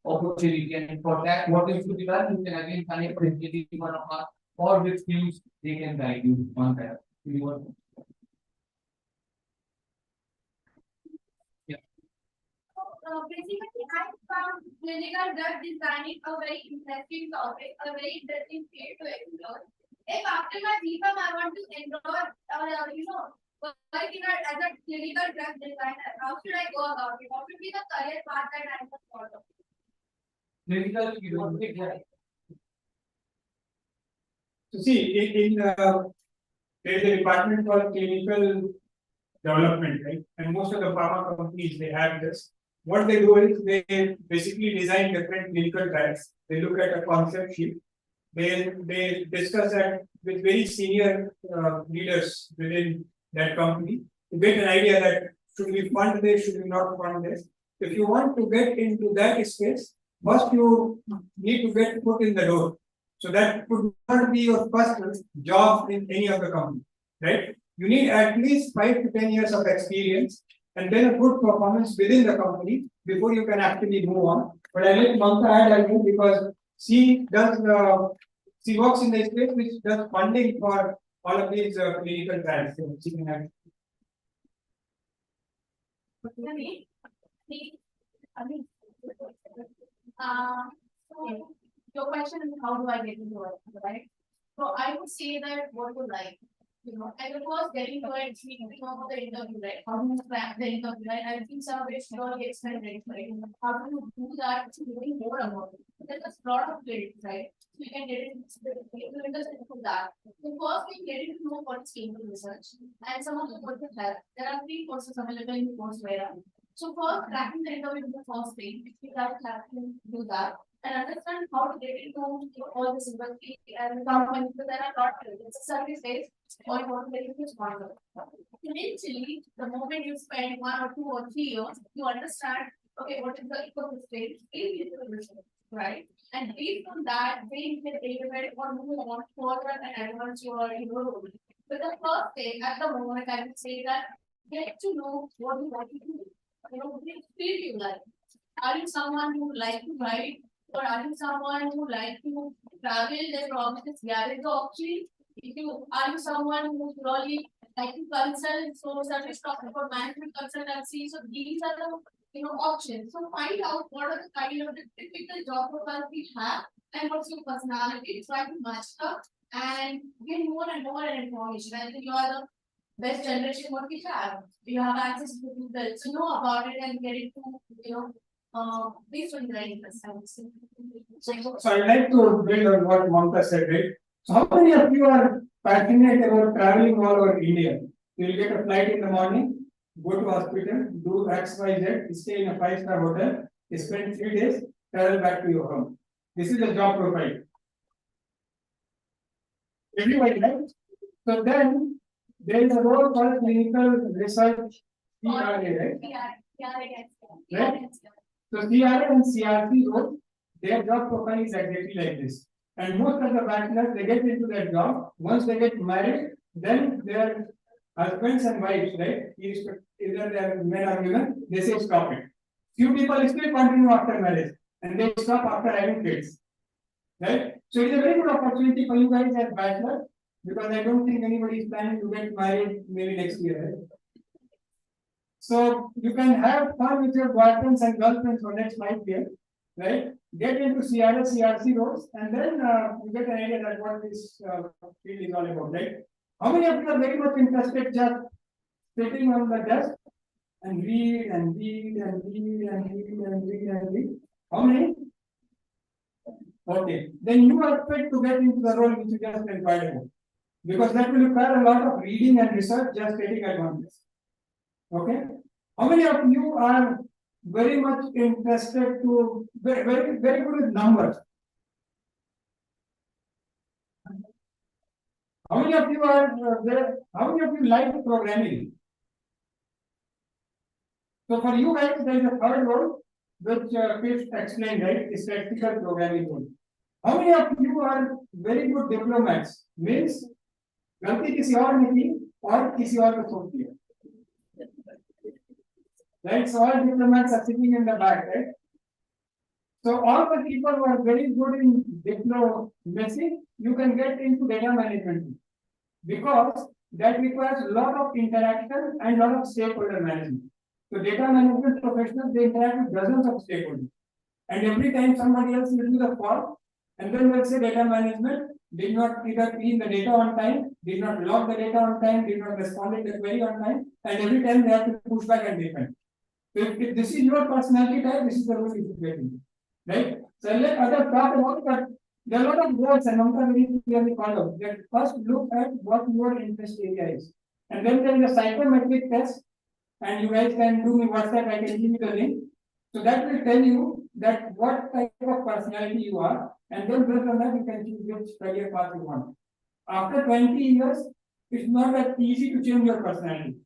opportunity. And for that, what is to be done, you can again connect with one of us or with teams, they can guide you on that. Basically, I found clinical drug designing a very interesting topic, a very interesting field to explore. If after my BPharm I want to enroll, work in as a clinical drug designer, how should I go about it? What would be the career path that I must follow? Clinical, you don't think that. So see, there is a department called clinical development, right? And most of the pharma companies, they have this. What they do is they basically design different clinical trials. They look at a concept sheet. They discuss that with very senior leaders within that company to get an idea that should we fund this, should we not fund this. If you want to get into that space, first you need to get put in the door. So that could not be your first job in any of the company, right? You need at least 5 to 10 years of experience and then a good performance within the company before you can actually move on. But I let Mamta add as well because she works in the space which does funding for all of these clinical trials. So she can add. So your question is how do I get into it, right? So I would say that what you like. And of course, getting to it, speaking about the interview, right? How do you crack the interview, right? I think some of it's really exciting, right? How do you do that to learn more about it? There's a lot of it, right? So you can get into that. So first, we get to know what is clinical research and some of the courses have. There are 3 courses available in Coursera. So first, cracking the interview is the first thing. We have to do that and understand how to get into all this industry and companies. So there are a lot of it. It's a service based or you want to get into sponsor. Eventually, the moment you spend 1 or 2 or 3 years, you understand, okay, what is the ecosystem in this right? And based on that, then you can evaluate or move on further and advance your role. But the first thing at the moment, I would say that get to know what you want to do. Which field you like. Are you someone who like to write, or are you someone who like to travel? There's obviously there is the option. If you are you someone who really like to consult, so service talking about management consultancy. So these are the options. So find out what are the kind of the typical job profiles we have and what's your personality. Try to match up and get more and more information. I think you are the best generation what we have. You have access to Google, so know about it and get it to based on your interest. So I'd like to build on what Mamta said, right? So how many of you are passionate about traveling all over India? You'll get a flight in the morning, go to hospital, do X, Y, Z, stay in a 5-star hotel, spend 3 days, travel back to your home. This is the job profile. Everybody, right? So then there is a role called clinical research CRA, right? Right? So CRA and CRC role, their job profile is exactly like this. And most of the bachelors, they get into their job. Once they get married, then their husbands and wives, right? Either they are men or women, they say stop it. Few people still continue after marriage and they stop after having kids. Right? So it's a very good opportunity for you guys as bachelors because I don't think anybody is planning to get married maybe next year, right? So you can have fun with your boyfriends and girlfriends for next 5 years, right? Get into CRS, CRC roles, and then you get an idea that what this field is all about, right? How many of you are very much interested just sitting on the desk and read and read and read and read and read and read? How many? Okay, then you are fit to get into the role which you just inquired about, because that will require a lot of reading and research just sitting at one place. Okay, how many of you are very much interested to very good with numbers? How many of you are there? How many of you like programming? So for you guys, there is a third role which Chris explained, right? Is tactical programming role. How many of you are very good diplomats? Means गलती किसी और ने की और किसी और को छोड़ दिया. Right? So all diplomats are sitting in the back, right? So all the people who are very good in diplomacy, you can get into data management because that requires a lot of interaction and a lot of stakeholder management. So data management professionals, they interact with dozens of stakeholders, and every time somebody else will do the fault, and then they'll say data management did not either clean the data on time, did not log the data on time, did not respond to the query on time, and every time they have to push back and defend. So if this is your personality type, this is the role you should get into, right? So I'll let others talk about it, but there are a lot of words and Mamta very clearly called out. That first look at what your interest area is, and then there is a psychometric test, and you guys can do me WhatsApp. I can give you the link. So that will tell you that what type of personality you are, and then based on that you can choose which career path you want. After 20 years, it's not that easy to change your personality,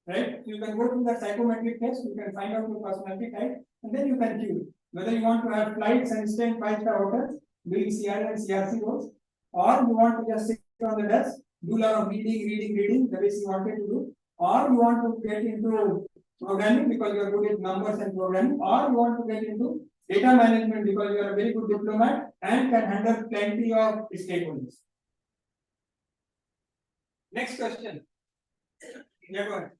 right? You can go through the psychometric test, you can find out your personality type, and then you can choose whether you want to have flights and stay in 5-star hotels, doing CR and CRC roles, or you want to just sit on the desk, do a lot of reading, the way you wanted to do, or you want to get into programming because you are good at numbers and programming, or you want to get into data management because you are a very good diplomat and can handle plenty of stakeholders. Next question. Yeah, go ahead.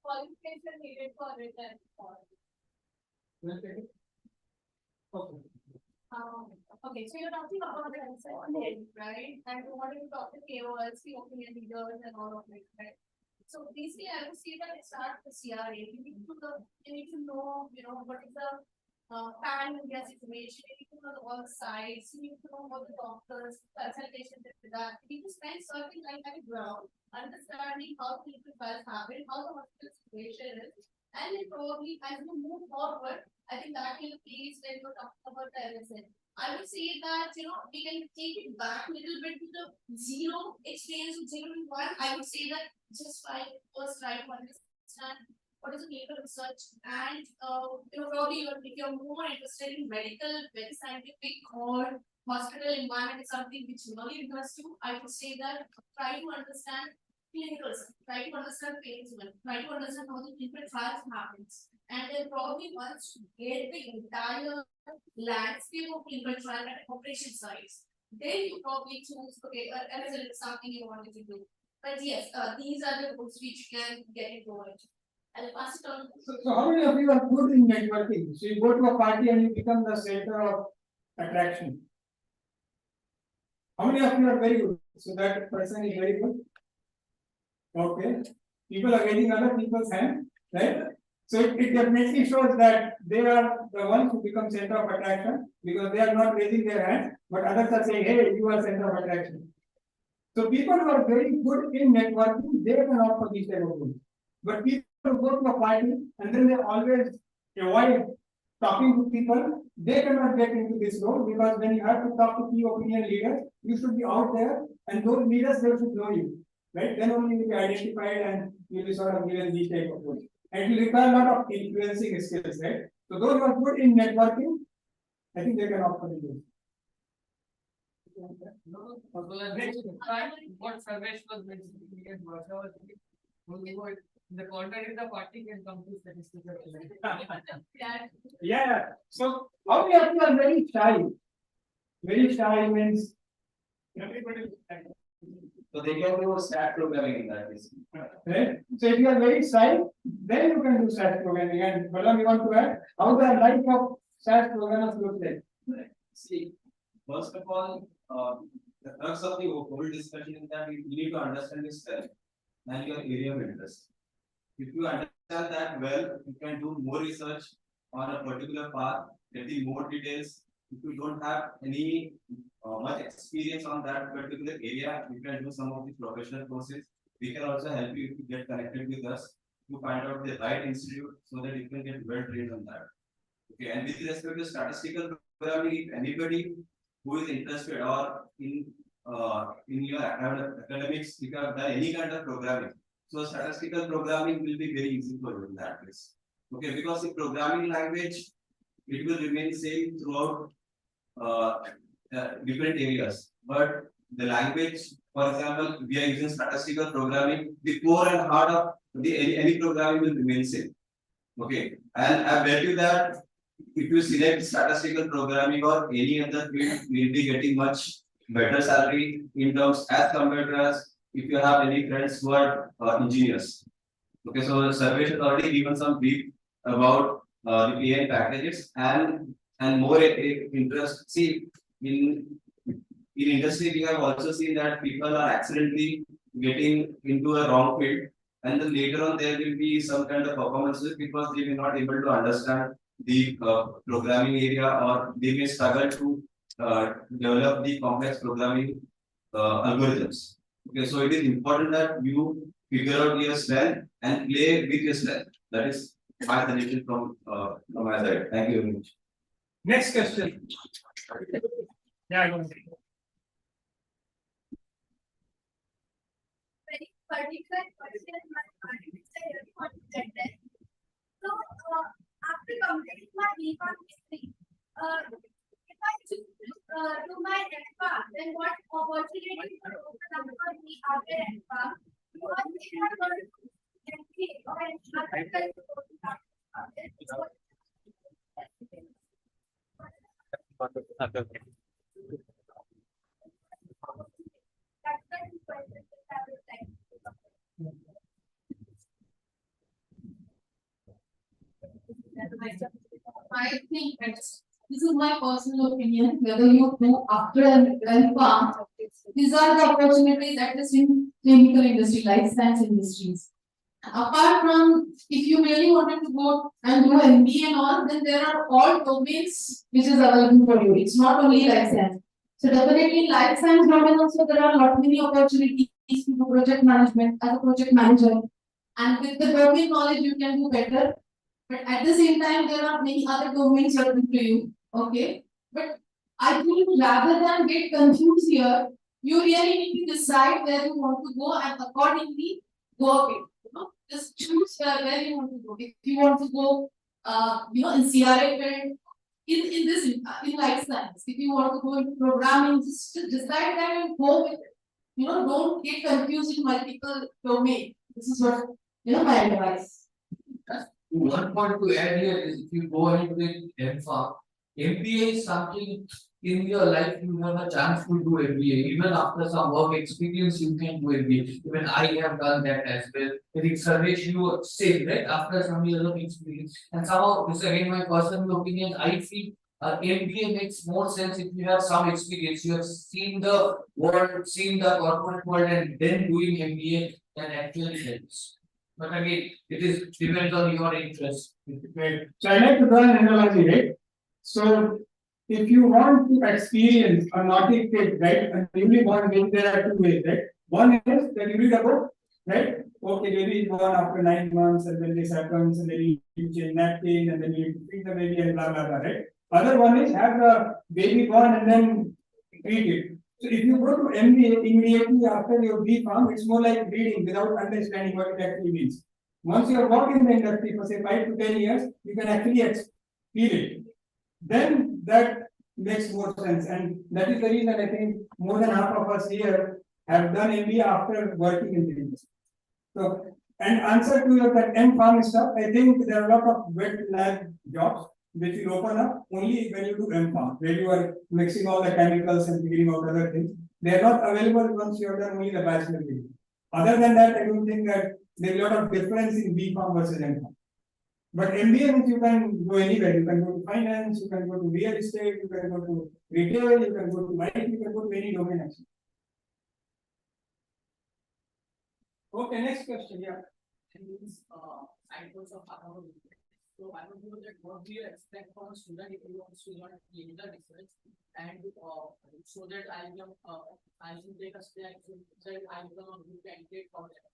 Qualification needed for written or. Okay. Okay, so you're talking about the concept, right? And you wanted to talk to KOLs, the opinion leaders, and all of it, right? So basically, I would say that it starts with CRA. You need to know, what is the pan India situation. You need to know all sides. You need to know what the doctors, consultation with that. You need to spend certain time at the ground, understanding how clinical trials happen, how the hospital situation is, and then probably as we move forward, I think that will please when you're talking about medicine. I would say that we can take it back a little bit to the zero experience with 0 to 1. I would say that just first try to understand what is the clinical research, and probably if you're more interested in medical, very scientific or hospital environment is something which really interests you. I would say that try to understand clinicals, try to understand phase 1, try to understand how the clinical trials happens, and then probably once you get the entire landscape of clinical trial and operation size, then you probably choose, okay, MSL is something you wanted to do. But yes, these are the books which you can get into it. I'll pass it on. So how many of you are good in networking? So you go to a party and you become the center of attraction. How many of you are very good? So that person is very good. Okay. People are raising other people's hand, right? So it definitely shows that they are the ones who become center of attraction because they are not raising their hand, but others are saying, hey, you are center of attraction. So people who are very good in networking, they can opt for these type of roles. But people who go to a party and then they always avoid talking to people, they cannot get into this role because when you have to talk to key opinion leaders, you should be out there and those leaders, they should know you, right? Then only you will be identified and you will be sort of given these type of roles. And it will require a lot of influencing skills, right? So those who are good in networking, I think they can opt for the role. No, what Sarvesh was mentioning, we can work out. The contrary, the party can come to statistical. Yeah, so how many of you are very shy? Very shy means everybody. So they can do stat programming in that case. Right? So if you are very shy, then you can do SAS programming. And Balam, you want to add how the life of SAS programmers look like? See, first of all, the crux of the whole discussion is that you need to understand yourself and your area of interest. If you understand that well, you can do more research on a particular path, getting more details. If you don't have any much experience on that particular area, you can do some of the professional courses. We can also help you to get connected with us to find out the right institute so that you can get well trained on that. Okay, and with respect to statistical programming, if anybody who is interested or in your academics, if you have done any kind of programming, so statistical programming will be very easy for you in that case. Okay, because the programming language, it will remain same throughout different areas. But the language, for example, we are using statistical programming, the core and heart of any programming will remain same. Okay, and I bet you that if you select statistical programming or any other field, you will be getting much better salary in terms as compared to as if you have any friends who are engineers. Okay, so the survey has already given some brief about the PI packages and more interest. See, in industry, we have also seen that people are accidentally getting into a wrong field, and then later on there will be some kind of performances because they may not able to understand the programming area or they may struggle to develop the complex programming algorithms. Okay, so it is important that you figure out your strength and play with your strength. That is my suggestion from my side. Thank you very much. Next question. Yeah, go ahead. Very particular question my parents I really want to get that. So after completing my BPharm history, if I choose to do my MPharm, then what opportunities will open up for me after MPharm? Because if I go to MPA or other countries, I think this is my personal opinion. Whether you do after and farm, these are the opportunities at least in chemical industry, life science industries. Apart from if you really wanted to go and do MBA and all, then there are all domains which is available for you. It's not only life science. So definitely in life science domain also there are a lot many opportunities to do project management as a project manager. And with the domain knowledge you can do better. But at the same time, there are many other domains open to you. Okay. But I think rather than get confused here, you really need to decide where you want to go and accordingly go it. Just choose where you want to go. If you want to go, in CRA field, in this in life science. If you want to go into programming, just decide that and go with it. Don't get confused in multiple domains. This is what my advice. One point to add here is if you go ahead with MPharm, MBA is something in your life you have a chance to do MBA. Even after some work experience, you can do MBA. Even I have done that as well. I think Sarvesh, you say right after some years of experience. And somehow, this again my personal opinion, I feel MBA makes more sense if you have some experience. You have seen the world, seen the corporate world, and then doing MBA that actually helps. But again, it is depends on your interest. Right. So I like to draw an analogy, right? So if you want to experience a naughty kid, right, a newly born baby, there are two ways, right? One is that you read a book, right? Okay, baby is born after 9 months, and then this happens, and then you change napkin, and then you feed the baby, and blah blah blah, right? Other one is have the baby born and then treat it. So if you go to MBA immediately after your BPharm, it's more like reading without understanding what it actually means. Once you have worked in the industry for say 5 to 10 years, you can actually feel it. Then that makes more sense, and that is the reason I think more than half of us here have done MBA after working in the industry. So, and answer to your that M-Farm stuff, I think there are a lot of wet lab jobs which will open up only when you do M-Farm, where you are mixing all the chemicals and figuring out other things. They are not available once you have done only the bachelor degree. Other than that, I don't think that there is a lot of difference in B-Farm versus M-Farm. But MBA means you can go anywhere. You can go to finance, you can go to real estate, you can go to retail, you can go to IT, you can go to any domain actually. Okay, next question, yeah. Cycles of our. So I would know that what do you expect from a student if you want to learn clinical research and so that I should take a step so that I become a good candidate for that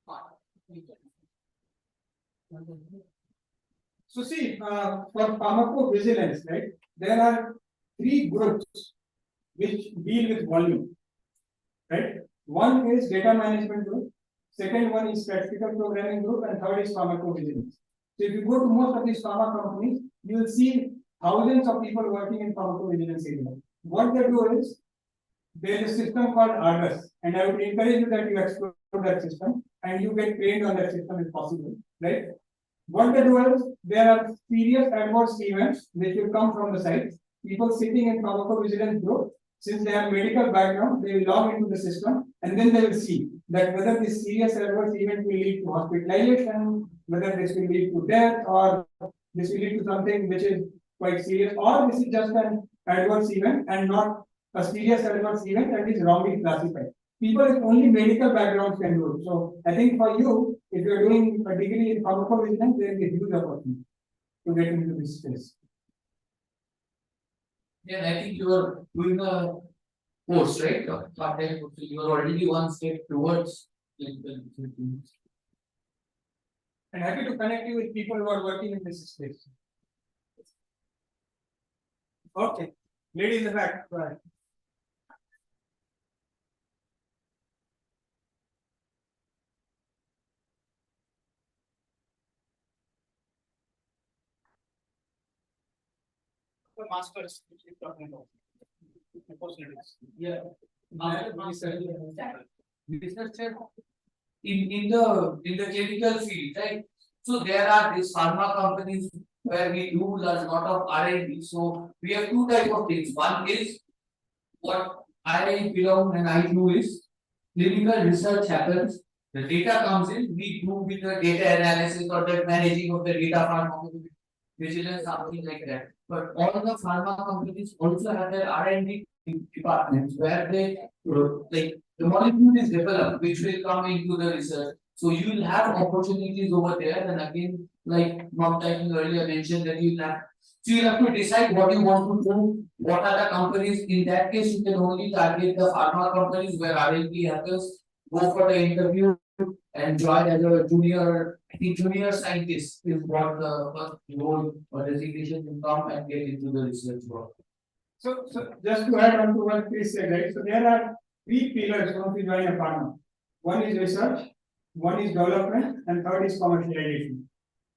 part. So see, for pharmacovigilance, right, there are three groups which deal with volume, right? One is data management group, second one is statistical programming group, and third is pharmacovigilance. So if you go to most of these pharma companies, you will see thousands of people working in pharmacovigilance area. What they do is, there is a system called Argus, and I would encourage you that you explore that system and you get trained on that system if possible, right? What they do is, there are serious adverse events which will come from the site. People sitting in pharmacovigilance group, since they have medical background, they will log into the system and then they will see that whether this serious adverse event will lead to hospitalization, whether this will lead to death, or this will lead to something which is quite serious, or this is just an adverse event and not a serious adverse event and is wrongly classified. People with only medical backgrounds can do it. So I think for you, if you're doing a degree in pharmacovigilance, there is a huge opportunity to get into this space. Yeah, I think you are doing a course, right? Part-time course. You are already one step towards clinical research. And happy to connect you with people who are working in this space. Okay, ladies in the back. Go ahead. The masters which you're talking about. Opportunities. Yeah. Researcher in the clinical field, right? So there are these pharma companies where we do a lot of R&D. So we have two type of things. One is what I belong and I do is clinical research happens. The data comes in, we do with the data analysis or the managing of the data pharmacovigilance, vigilance, something like that. But all the pharma companies also have their R&D departments where they like the molecule is developed, which will come into the research. So you will have opportunities over there, and again, like Mamta earlier mentioned, that you have. So you have to decide what you want to do. What are the companies? In that case, you can only target the pharma companies where R&D happens. Go for the interview and join as a junior. I think junior scientist is what the first role or designation to come and get into the research work. So just to add on to what Chris said, right? So there are three pillars once you join a pharma. One is research, one is development, and third is commercialization.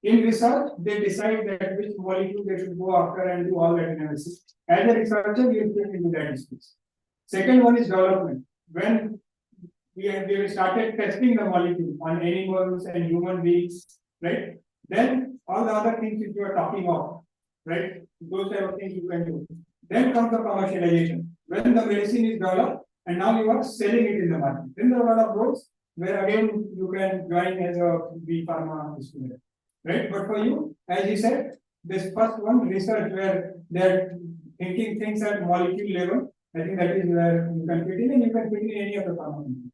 In research, they decide that which molecule they should go after and do all that analysis. As a researcher, you fit into that space. Second one is development. When we started testing the molecule on animals and human beings, right? Then all the other things which you are talking of, right? Those type of things you can do. Then comes the commercialization. When the medicine is developed and now you are selling it in the market. Then there are a lot of roles where again you can join as a B pharma student, right? But for you, as you said, this first one, research, where they're thinking things at molecule level, I think that is where you can fit in, and you can fit in any of the pharma companies.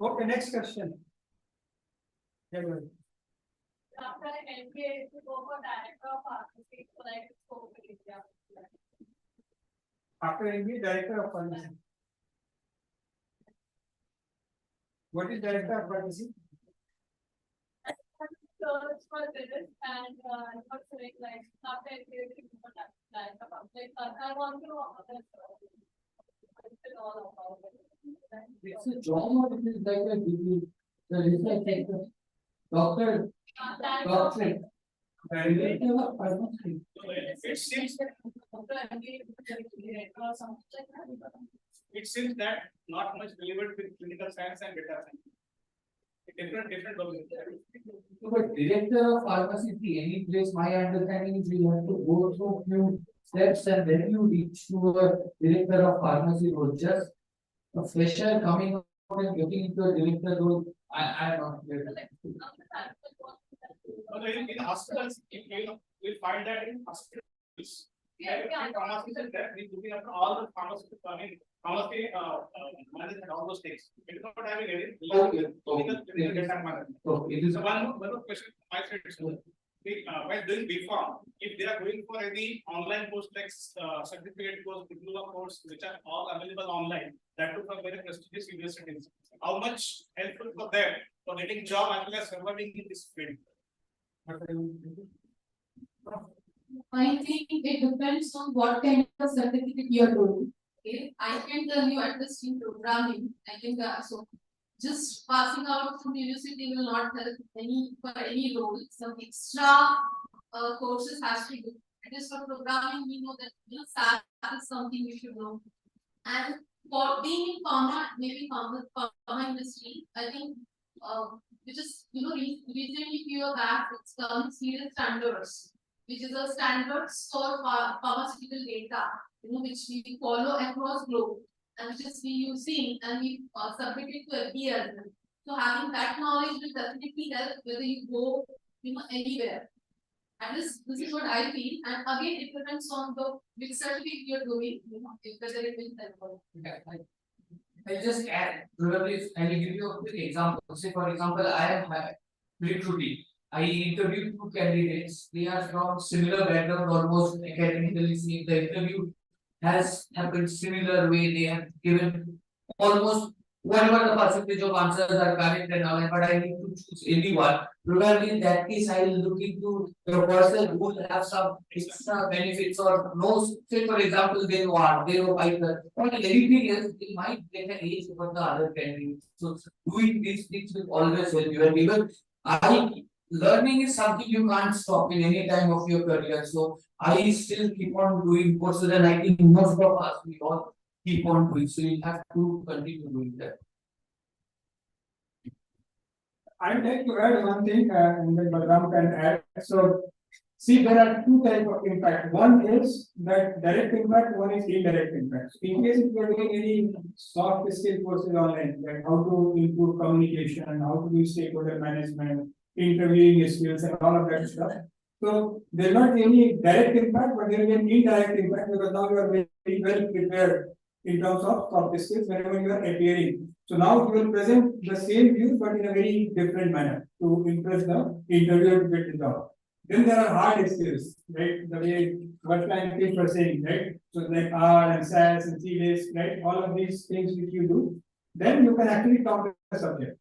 Okay, next question. Yeah, go ahead. After an MBA, to go for director of pharmacy, so like scope in India. After MBA, director of pharmacy. What is director of pharmacy? Search for this and not saying like after MBA, to go for director of pharmacy. I want to know all about it. It's a job or it is like a degree? The research sector. Doctor, doctorate. Director of pharmacy. It seems that not much relevant with clinical science and data science. Different domain. But director of pharmacy, any place, my understanding is you have to go through few steps and then you reach to a director of pharmacy role. Just a fresher coming out and getting into a director role, I'm not clear. In hospitals, you'll find that in hospitals. Pharmacies are there, we're looking at all the pharmaceutical, pharmacy, management and all those things. It is not having any. Clinical data management. It is So one more question I said, while doing BPharm, if they are going for any online course like certificate course, diploma course, which are all available online, that too from very prestigious universities, how much helpful for them for getting job as well as surviving in this field? I think it depends on what kind of certificate you are doing. Okay, I can tell you at least in programming, I think so. Just passing out from university will not help any for any role. Some extra courses has to do. At least for programming, we know that SAS is something you should know. And for being in pharma, maybe pharma industry, I think which is recently few back it's come serious standards, which is a standards for pharmaceutical data, which we follow across globe and which is we using and we submit it to APTI as well. So having that knowledge will definitely help whether you go anywhere. And this is what I feel. And again, it depends on the which certificate you're doing, if whether it will help. I just add, probably I will give you a quick example. Say for example, I am recruiting. I interviewed two candidates. They are from similar background, almost academically. The interview has happened similar way. They have given almost whatever the percentage of answers are correct and all, but I need to choose anyone. Probably in that case, I will look into the person who will have some extra benefits or knows, say for example, they know Python, or anything else, they might get an age over the other candidates. So doing these things will always help you. And even learning is something you can't stop in any time of your career. So I still keep on doing courses, and I think most of us we all keep on doing. So you have to continue doing that. I would like to add one thing, and then Balram can add. So, see, there are two types of impact. One is that direct impact, one is indirect impact. In case if you are doing any soft skill courses online, like how to improve communication, how to do stakeholder management, interviewing skills, and all of that stuff. So, there will not be any direct impact, but there will be an indirect impact because now you are very well prepared in terms of soft skills whenever you are appearing. So now you will present the same view but in a very different manner to impress the interviewer to get the job. Then there are hard skills, right? The way what kind of things were saying, right? So like R and SAS and CDS, right? All of these things which you do, then you can actually talk to the subject,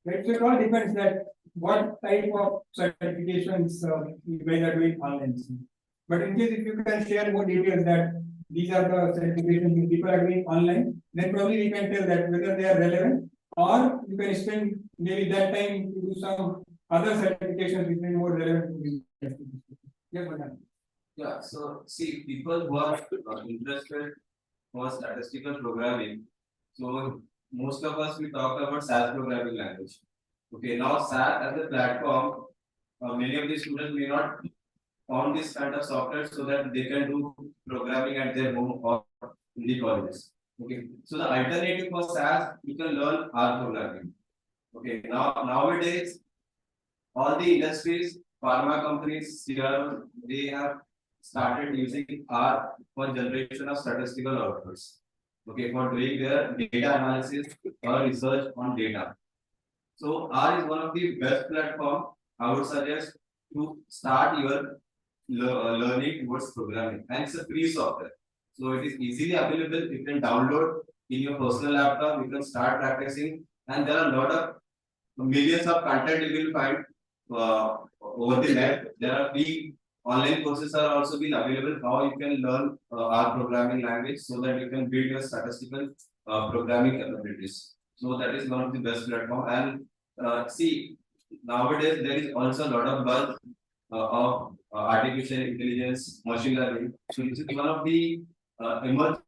right? So it all depends that what type of certifications you guys are doing online. But in case if you can share more details that these are the certifications people are doing online, then probably we can tell that whether they are relevant or you can spend maybe that time to do some other certifications which may be more relevant to this. Yeah, so see, people who are interested for statistical programming. So most of us we talk about SAS programming language. Okay, now SAS as a platform, many of the students may not found this kind of software so that they can do programming at their home or in the colleges. Okay, so the alternative for SAS, you can learn R programming. Okay, nowadays, all the industries, pharma companies, CRO, they have started using R for generation of statistical outputs. Okay, for doing their data analysis or research on data. So R is one of the best platform I would suggest to start your learning towards programming, and it's a free software. So it is easily available. You can download in your personal laptop. You can start practicing, and there are a lot of millions of content you will find over the net. There are free online courses are also been available. How you can learn R programming language so that you can build your statistical programming capabilities. So that is one of the best platform. And see, nowadays there is also a lot of buzz of artificial intelligence, machine learning. So this is one of the emerging,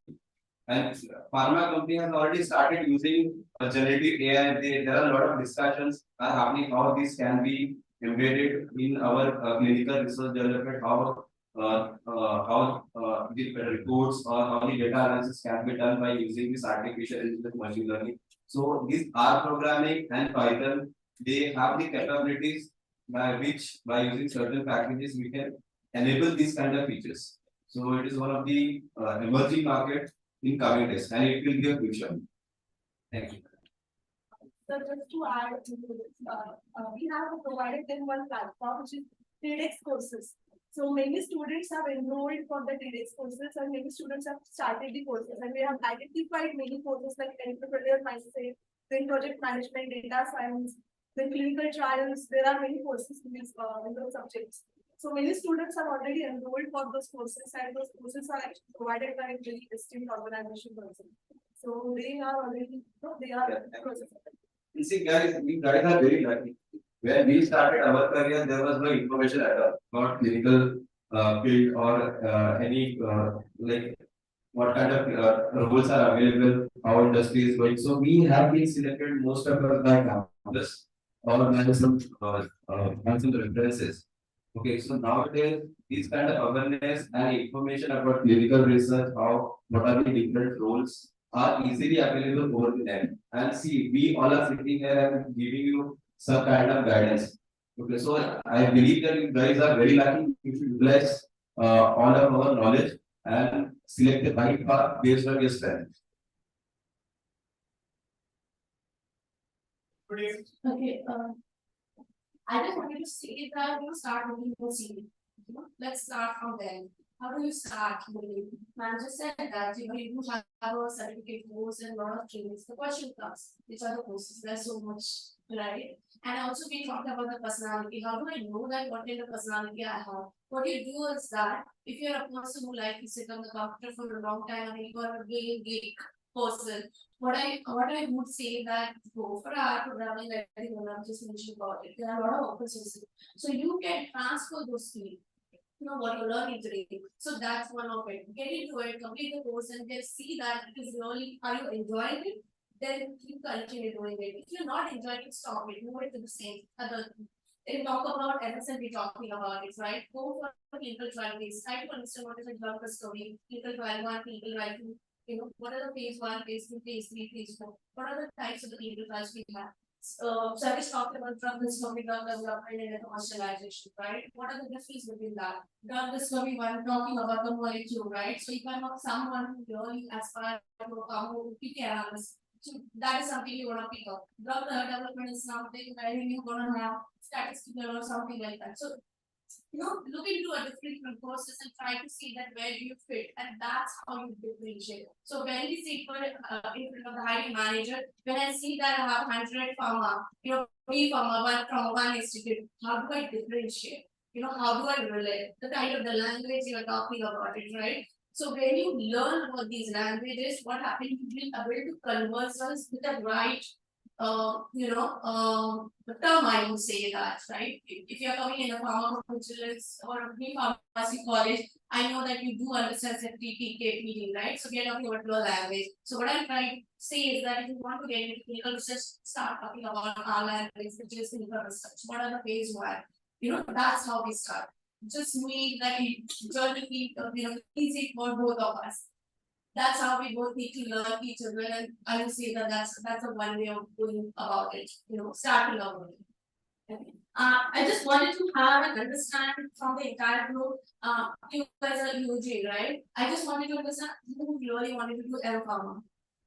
and pharma company has already started using generative AI. There are a lot of discussions are happening how this can be embedded in our clinical research development, how the reports or how the data analysis can be done by using this artificial intelligence machine learning. So these R programming and Python, they have the capabilities by which by using certain packages we can enable these kind of features. So it is one of the emerging market in coming days, and it will be a future. Thank you. So just to add to this, we have provided them one platform which is TEDx courses. So many students have enrolled for the TEDx courses and many students have started the courses, and we have identified many courses like entrepreneurial mindset, then project management, data science, then clinical trials. There are many courses in those subjects. So many students have already enrolled for those courses, and those courses are actually provided by a very esteemed organization person. So they are already, they are You see, guys, we guys are very lucky. When we started our career, there was no information at all about clinical field or any like what kind of roles are available, how industry is going. So we have been selected most of us by campus or by some references. Okay, so nowadays these kind of awareness and information about clinical research, how what are the different roles are easily available over the net. And see, we all are sitting here and giving you some kind of guidance. Okay, so I believe that you guys are very lucky. You should utilize all of our knowledge and select the right path based on your strength. Okay, I just wanted to say that start looking for CV. Let's start from there. How do you start? Man just said that you do have a certificate course and a lot of trainings. The question comes, which are the courses? There's so much, right? And also we talked about the personality. How do I know that what kind of personality I have? What you do is that if you're a person who likes to sit on the computer for a long time and you are a very geek person, what I would say that go for art programming, like I think I've just mentioned about it. There are a lot of open sources. So you can transfer those skills. What you're learning today. So that's one of it. Get into it, complete the course, and then see that it is really, are you enjoying it? Then keep continue doing it. If you're not enjoying it, stop it. Move it to the same other. They talk about MSN, we're talking about it, right? Go for clinical trial base. Try to understand what is a drug discovery, clinical trial 1, clinical trial 2. What are the phase 1, phase 2, phase 3, phase 4? What are the types of the clinical trials we have? Service talked about drug discovery, drug development, and commercialization, right? What are the differences between that? Drug discovery, one talking about the molecule, right? So if I'm not someone who really aspires to become a PK analyst, so that is something you want to pick up. Drug development is something where you're going to have statistical or something like that. So look into a different courses and try to see that where you fit, and that's how you differentiate. So when we see for in front of the hiring manager, when I see that I have 100 pharma, we pharma one from one institute, how do I differentiate? How do I relate? The kind of the language you are talking about it, right? So when you learn about these languages, what happens? You will be able to converse us with the right the term I would say that, right? If you're coming in a pharmacovigilance or a pharmacy college, I know that you do understand PK, PD, right? So we are talking about your language. So what I'm trying to say is that if you want to get into clinical research, start talking about our language, which is clinical research. What are the phase 1? That's how we start. Just make that journey, easy for both of us. That's how we both need to learn each other, and I would say that that's a one way of going about it. Starting out. Okay. I just wanted to have an understanding from the entire group. You guys are UG, right? I just wanted to understand who really wanted to do L pharma.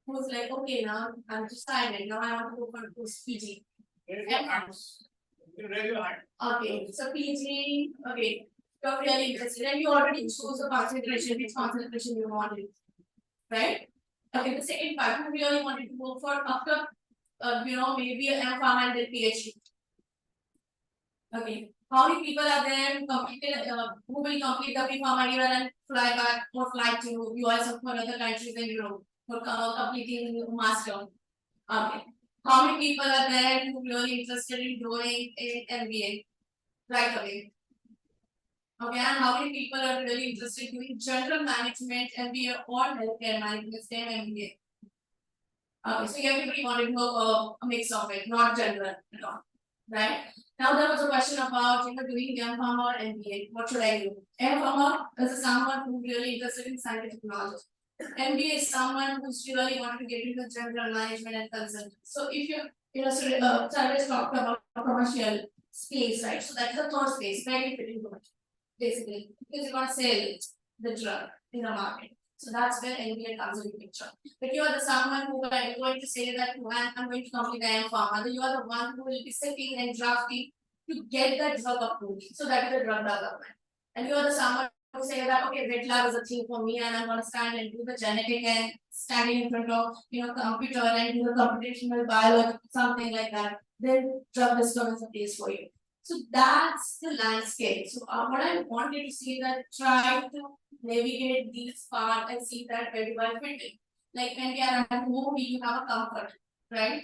Who's like, okay, now I'm decided. Now I want to go for PG. Okay, so PG. Okay, you're really interested, and you already chose the concentration. Which concentration you wanted? Right? Okay, the second part, who really wanted to go for after, maybe an M.Pharm and then PhD. Okay, how many people are there who completed, who will complete the B.Pharm year and fly back or fly to US or for other countries in Europe for completing master? Okay, how many people are there who really interested in doing an MBA right away? Okay, and how many people are really interested in doing general management, MBA or healthcare management, same MBA? Okay, so everybody wanted to go a mix of it, not general at all, right? Now there was a question about doing pharma or MBA. What should I do? Pharma is someone who really interested in scientific knowledge. MBA is someone who's really wanted to get into general management and consulting. So if Cyrus talked about commercial space, right? So that's the third space, very fitting to it, basically, because you want to sell the drug in the market. So that's where MBA comes into picture. But you are the someone who are going to say that I'm going to complete I am pharma. You are the one who will be sitting and drafting to get that drug approved. So that is the drug development. And you are the someone who say that okay, wet lab is a thing for me, and I'm going to stand and do the genetic and standing in front of computer and do the computational biology, something like that. Then drug discovery is a place for you. So that's the landscape. So what I wanted to see that try to navigate these parts and see that very well fitting. Like when we are at home, you have a comfort, right?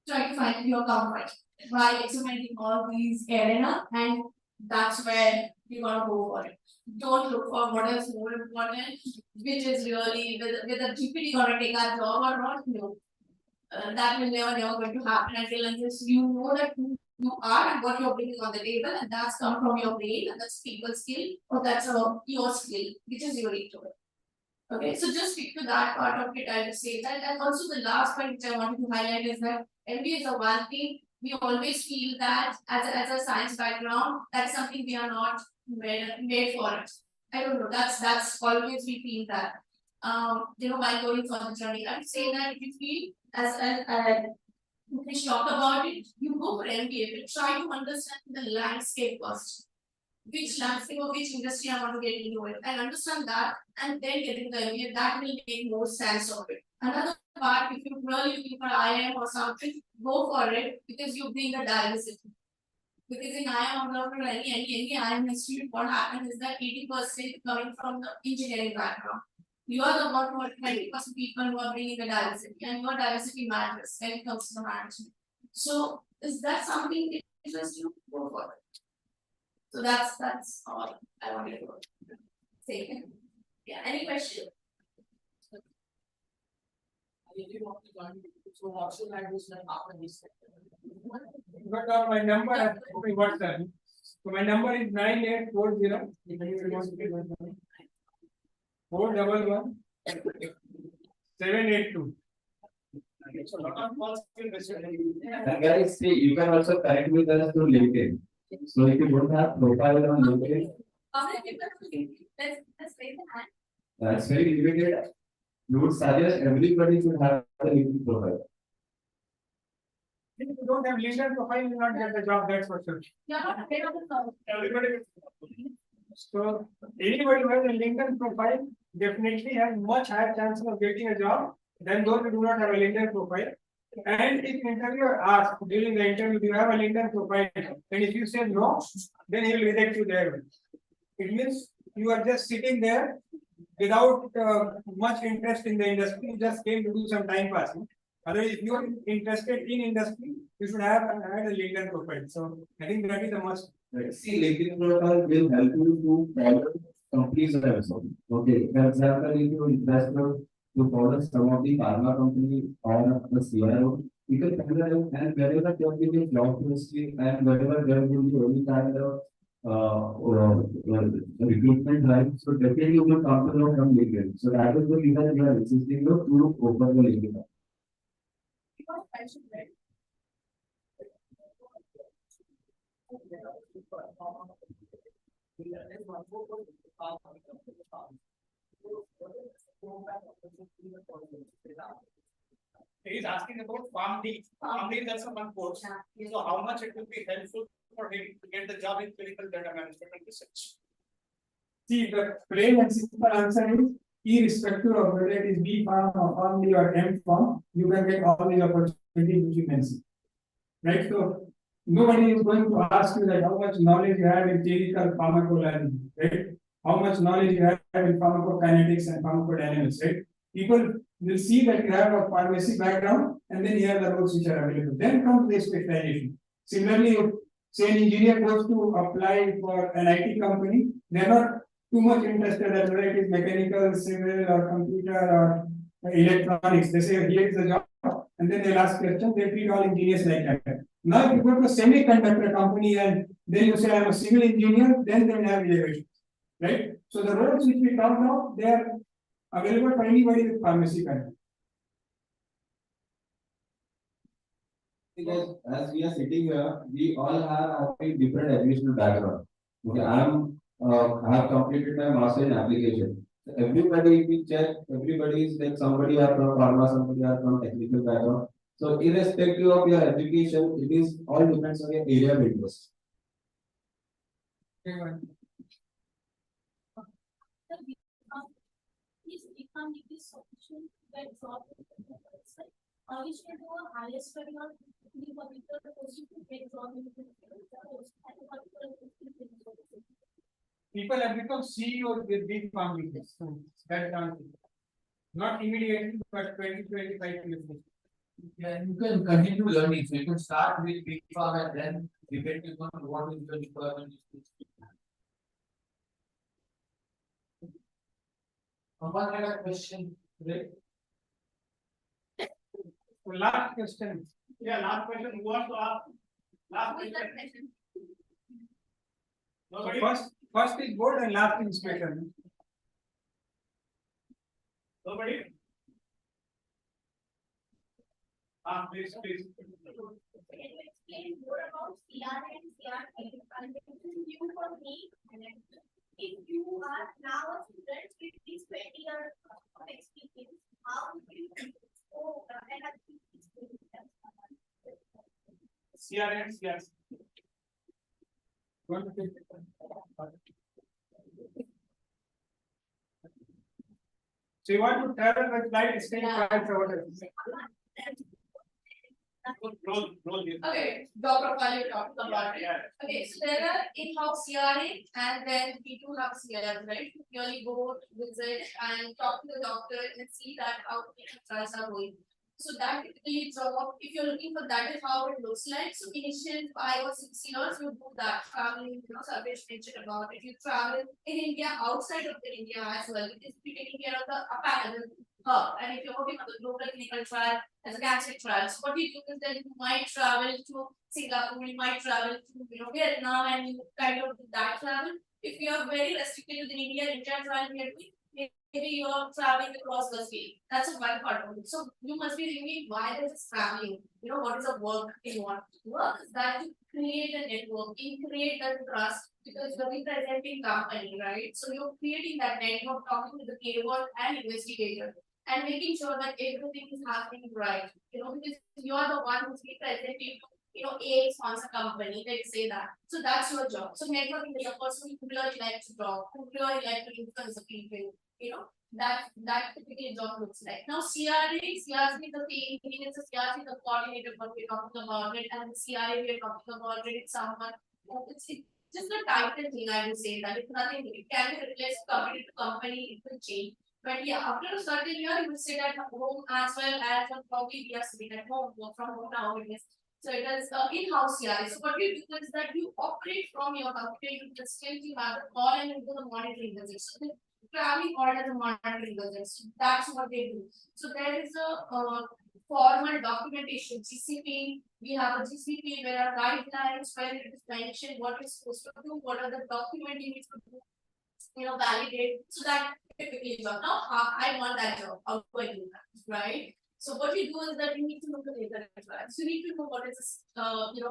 Try to find your comfort by experimenting all these areas, and that's where you want to go for it. Don't look for what is more important, which is really whether GPT gonna take our job or not. No, that will never going to happen unless you know that who you are and what you're bringing on the table, and that's come from your brain, and that's people skill, or that's your skill, which is unique to it. Okay, so just stick to that part of it. I will say that, and also the last point which I wanted to highlight is that MBA is a one thing. We always feel that as a science background, that's something we are not made for it. I don't know. That's always we feel that. While going for the journey, I would say that if you feel as we talk about it, you go for MBA, but try to understand the landscape first. Which landscape or which industry I want to get into it, and understand that, and then get into the MBA. That will make more sense of it. Another part, if you really looking for IIM or something, go for it because you bring a diversity. Because in IIM or any IIM institute, what happens is that 80% coming from the engineering background. You are the one who are 20% people who are bringing the diversity, and your diversity matters when it comes to the management. So, is that something that interests you? Go for it. So that's all I wanted to say. Yeah. Any question? So what should I do after this? But my number has WhatsApp. So my number is 9840. 411 782. So a lot of calls still received. And guys, see, you can also connect with us through LinkedIn. So if you don't have profile on LinkedIn, Let's raise the hand. that's very limited. You would suggest everybody should have a LinkedIn profile. If you don't have LinkedIn profile, you will not get the job, that's for sure. You're not afraid of the curve. Everybody. So anybody who has a LinkedIn profile definitely has much higher chances of getting a job than those who do not have a LinkedIn profile. And if interviewer asks during the interview, do you have a LinkedIn profile? And if you say no, then he will reject you there. It means you are just sitting there without much interest in the industry. You just came to do some time passing. Otherwise, if you are interested in industry, you should have had a LinkedIn profile. So I think that is a must. Right. See, LinkedIn profile will help you to follow companies also. Okay, for example, if you are interested to follow some of the pharma company or the CRO, you can follow them, and wherever there will be a job posting and wherever there will be any kind of recruitment drive, so definitely you will come to know from LinkedIn. So that is the reason we are insisting to open the LinkedIn. He is asking about Farm D. Farm D is also one course. So how much it will be helpful for him to get the job in clinical data management and research? See, the plain and simple answer is irrespective of whether it is B farm or Farm D or M farm, you can get all the opportunities which you can see. Right? So nobody is going to ask you that how much knowledge you have in clinical pharmacology, right? How much knowledge you have in pharmacokinetics and pharmacodynamics, right? People will see that you have a pharmacy background, and then here are the roles which are available. Then comes the specialization. Similarly, say an engineer goes to apply for an IT company, they're not too much interested as whether it is mechanical, civil, or computer, or electronics. They say, here is the job, and then they'll ask questions, they treat all engineers like that. Now, if you go to a semiconductor company and then you say, I'm a civil engineer, then they will have elevation, right? So the roles which we talked about, they are available for anybody with pharmacy background. Because as we are sitting here, we all have a different educational background. Okay, I have completed my master in application. So everybody, if we check, everybody is like somebody are from pharma, somebody are from technical background. So irrespective of your education, it is all depends on your area of interest. Is economic solution that drop we should do a higher study on the particular position to get job in the People have become CEOs with big families. So that's down to not immediately, but 20-25 years. Yeah, you can continue learning. So you can start with big pharma and then depending on what is the requirement. Someone had a question, right? So last question. Yeah, last question, who wants to ask? Last question. So Nobody? first is board and last is special. Nobody? Please, please. Can you explain more about CR and CRT? And this is new for me. And if you are now a student with this 20 years of experience, how do you go and achieve this? CRN, yes. So you want to travel with light stay files over Roll this. Okay, job profile you talked about it. Yeah. Okay, so there are in-house CRA and then we do have CRs, right? You really go visit and talk to the doctor and see that how patient trials are going. So that typically job, if you're looking for that is how it looks like. So initial 5 or 6 years you do that traveling, Sarvesh mentioned about it. You travel in India, outside of India as well. It is taking care of the apparel hub. And if you're working on the global clinical trial as a cancer trial, so what you do is that you might travel to Singapore, you might travel to Vietnam, and you kind of do that travel. If you are very restricted within India trial we are doing, maybe you are traveling across the state. That's a one part of it. So you must be thinking why there is traveling. What is the work you want? Work is that you create a network, you create that trust because you're representing company, right? So you're creating that network, talking to the keyword and investigator and making sure that everything is happening right. Because you are the one who's representing a sponsor company, let's say that. So that's your job. So networking is a person who really like to talk, who really like to influence the people, that typically job looks like. Now CRC is the same thing, it's a CRC, the coordinator, what we're talking about it, and the CRA we're talking about it, it's someone it's just a title thing, I would say that it's nothing, it can be replaced company to company, it will change. But yeah, after a certain year, you will sit at home as well as probably we are sitting at home, work from home now it is. So it is in-house CRA. So what you do is that you operate from your computer, you just simply have the call and you do the monitoring visits. So the traveling called as a monitoring visits. That's what they do. So there is a formal documentation, GCP. We have a GCP where are guidelines where it is mentioned what is supposed to do, what are the documents you need to do, validate. So that typically job. Now I want that job. How do I do that? Right? So what you do is that you need to know the data requirements. You need to know what is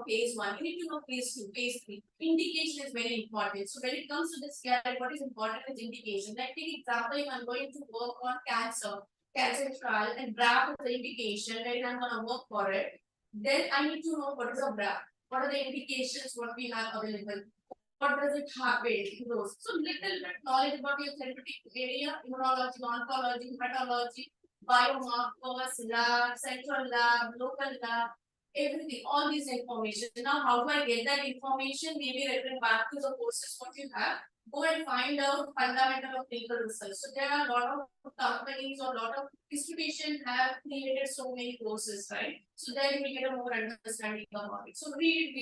phase 1. You need to know phase 2, phase 3. Indication is very important. So when it comes to this what is important is indication. Like take example, if I'm going to work on cancer trial and BRAF is the indication, right? I'm gonna work for it. Then I need to know what is a BRAF. What are the indications what we have available? What does it have weight? So little bit knowledge about your therapeutic area, immunology, oncology, hematology, biomarkers, lab, central lab, local lab, everything, all these information. Now, how do I get that information? Maybe referring back to the courses what you have. Go and find out fundamental of clinical research. So there are a lot of companies or a lot of institutions have created so many courses, right? So then we get a more understanding about it. So read.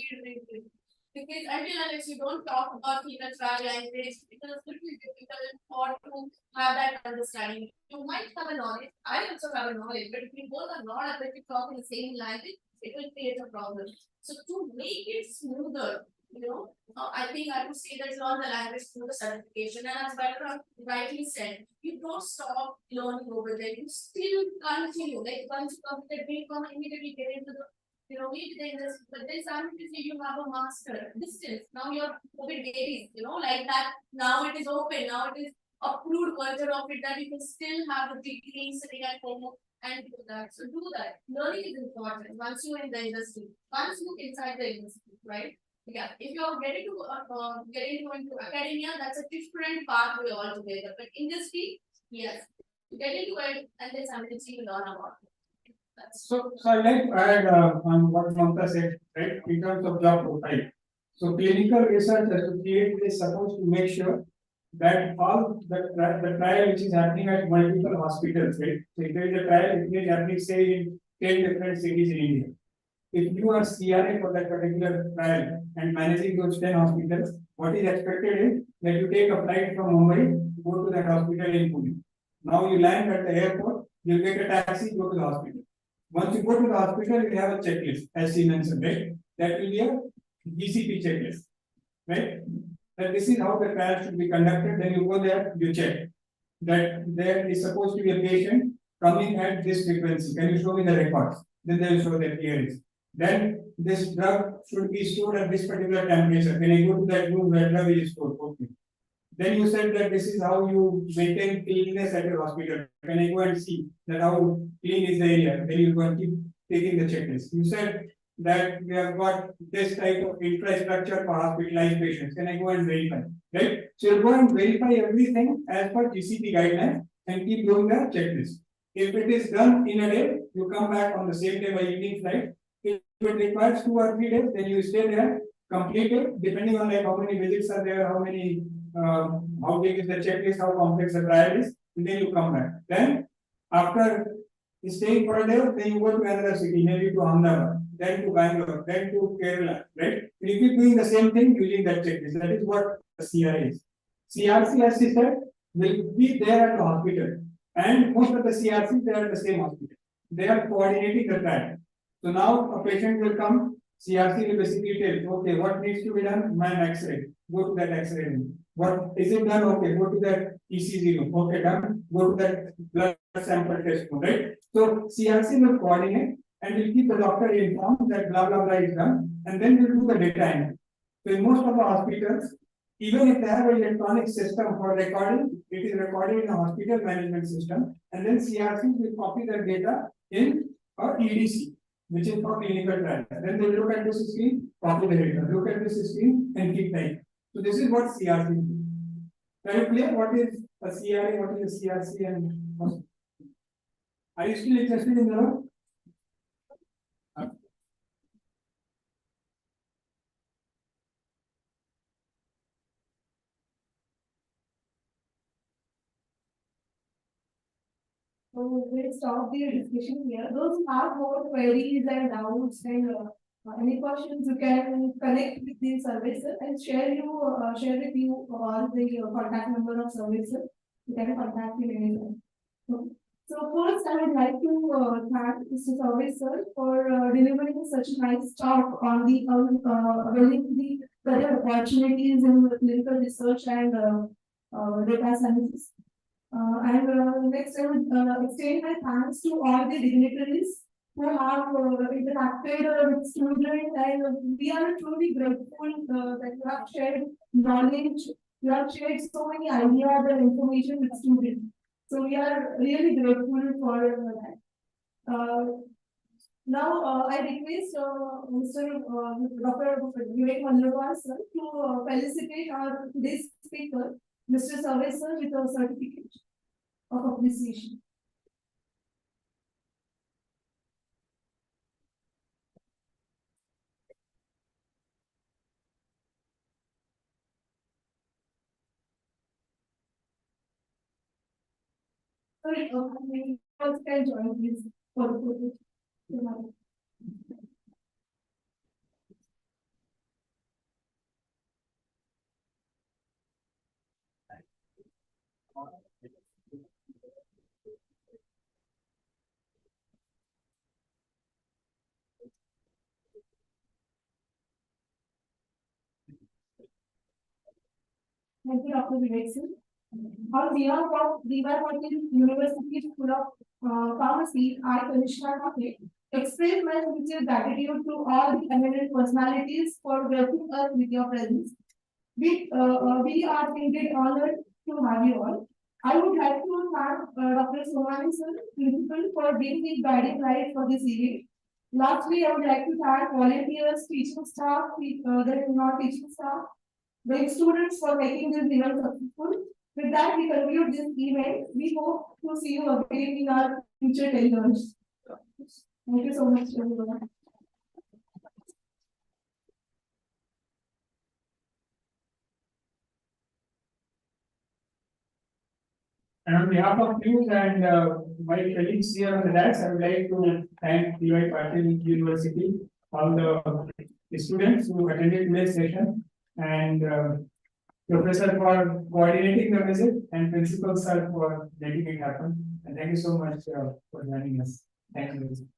because until unless you don't talk about clinical trial language, it is little difficult for to have that understanding. You might have a knowledge, I also have a knowledge, but if you both are not able to talk in the same language, it will create a problem. So to make it smoother, I think I would say that's not the language through the certification. And as Balram rightly said, you don't stop learning over there. You still continue. Like once you complete the BCom, immediately get into the maybe the industry. But then suddenly say you have a master distance. Now your COVID varies, like that. Now it is open. Now it is approved version of it that you can still have the degree sitting at home and do that. So do that. Learning is important once you're in the industry. Once you're inside the industry, right? Yeah, if you're ready to get into academia, that's a different pathway altogether. But industry, yes, you get into it and then something you learn about it. So I'd like to add on what Mamta said, right, in terms of job profile. So clinical research associate is supposed to make sure that all the trial which is happening at multiple hospitals, right? So if there is a trial, it is happening, say, in 10 different cities in India. If you are CRA for that particular trial and managing those 10 hospitals, what is expected is that you take a flight from Mumbai, go to that hospital in Pune. Now you land at the airport, you get a taxi, go to the hospital. Once you go to the hospital, you have a checklist, as she mentioned, right? That will be a GCP checklist, right? That this is how the trial should be conducted. Then you go there, you check that there is supposed to be a patient coming at this frequency. Can you show me the records? Then they will show that here is. Then this drug should be stored at this particular temperature. When I go to that room where drug is stored, okay. Then you said that this is how you maintain cleanliness at your hospital. When I go and see that how clean is the area, then you go and keep taking the checklist. You said that we have got this type of infrastructure for hospitalized patients. Can I go and verify? Right? So you go and verify everything as per GCP guidelines and keep doing the checklist. If it is done in a day, you come back on the same day by evening flight. If it requires 2 or 3 days, then you stay there, complete it, depending on like how many visits are there, how many how big is the checklist, how complex the trial is, and then you come back. Then after staying for a day, then you go to another city, maybe to Ahmedabad, then to Bangalore, then to Kerala, right? And you keep doing the same thing using that checklist. That is what the CRA is. CRC, as she said, will be there at the hospital. And most of the CRCs, they are at the same hospital. They are coordinating the trial. So now a patient will come, CRC will basically tell, okay, what needs to be done? Man, X-ray. Go to that X-ray room. What is it done? Okay, go to that ECG room. Okay, done. Go to that blood sample test room, right? So CRC will coordinate and will keep the doctor informed that blah blah blah is done, and then we'll do the data entry. So in most of the hospitals, even if they have an electronic system for recording, it is recorded in a hospital management system, and then CRC will copy that data in a EDC, which is for clinical trials. Then they look at this screen, copy the data, look at this screen, and keep typing. So this is what CRC is. Are you clear what is a CRA, what is a CRC, and what? Are you still interested in the? So we'll stop the discussion here. Those who have more queries and doubts and any questions, you can connect with the services and share with you all the contact number of services. You can contact me anytime. So first, I would like to thank Mr. Service Sir for delivering such a nice talk on the building the career opportunities in clinical research and data science. Next, I would extend my thanks to all the dignitaries who have interacted with students, and we are truly grateful that you have shared knowledge, you have shared so many ideas and information with students. So we are really grateful for that. Now, I request Mr. Dr. Vivek Mandalwar sir to felicitate our today's speaker, Mr. Service sir, with a certificate of appreciation. Sorry, you also can join this for the photo. Thank you, Dr. Vivek Singh. On behalf of Deepak University School of Pharmacy, I, Kanishka Thapre, express my sincere gratitude to all the eminent personalities for gracing us with your presence. We are indeed honored to have you all. I would like to thank Dr. Somani sir, principal, for being the guiding light for this event. Lastly, I would like to thank volunteers, teaching staff, the non-teaching staff, the students for making this event successful. With that, we conclude this event. We hope to see you again in our future tenures. Thank you so much, everyone. And on behalf of you and my colleagues here on the dais, I would like to thank DY Patil University, all the students who attended today's session, and Professor for coordinating the visit, and Principal Sir for letting it happen. And thank you so much for joining us. Thank you.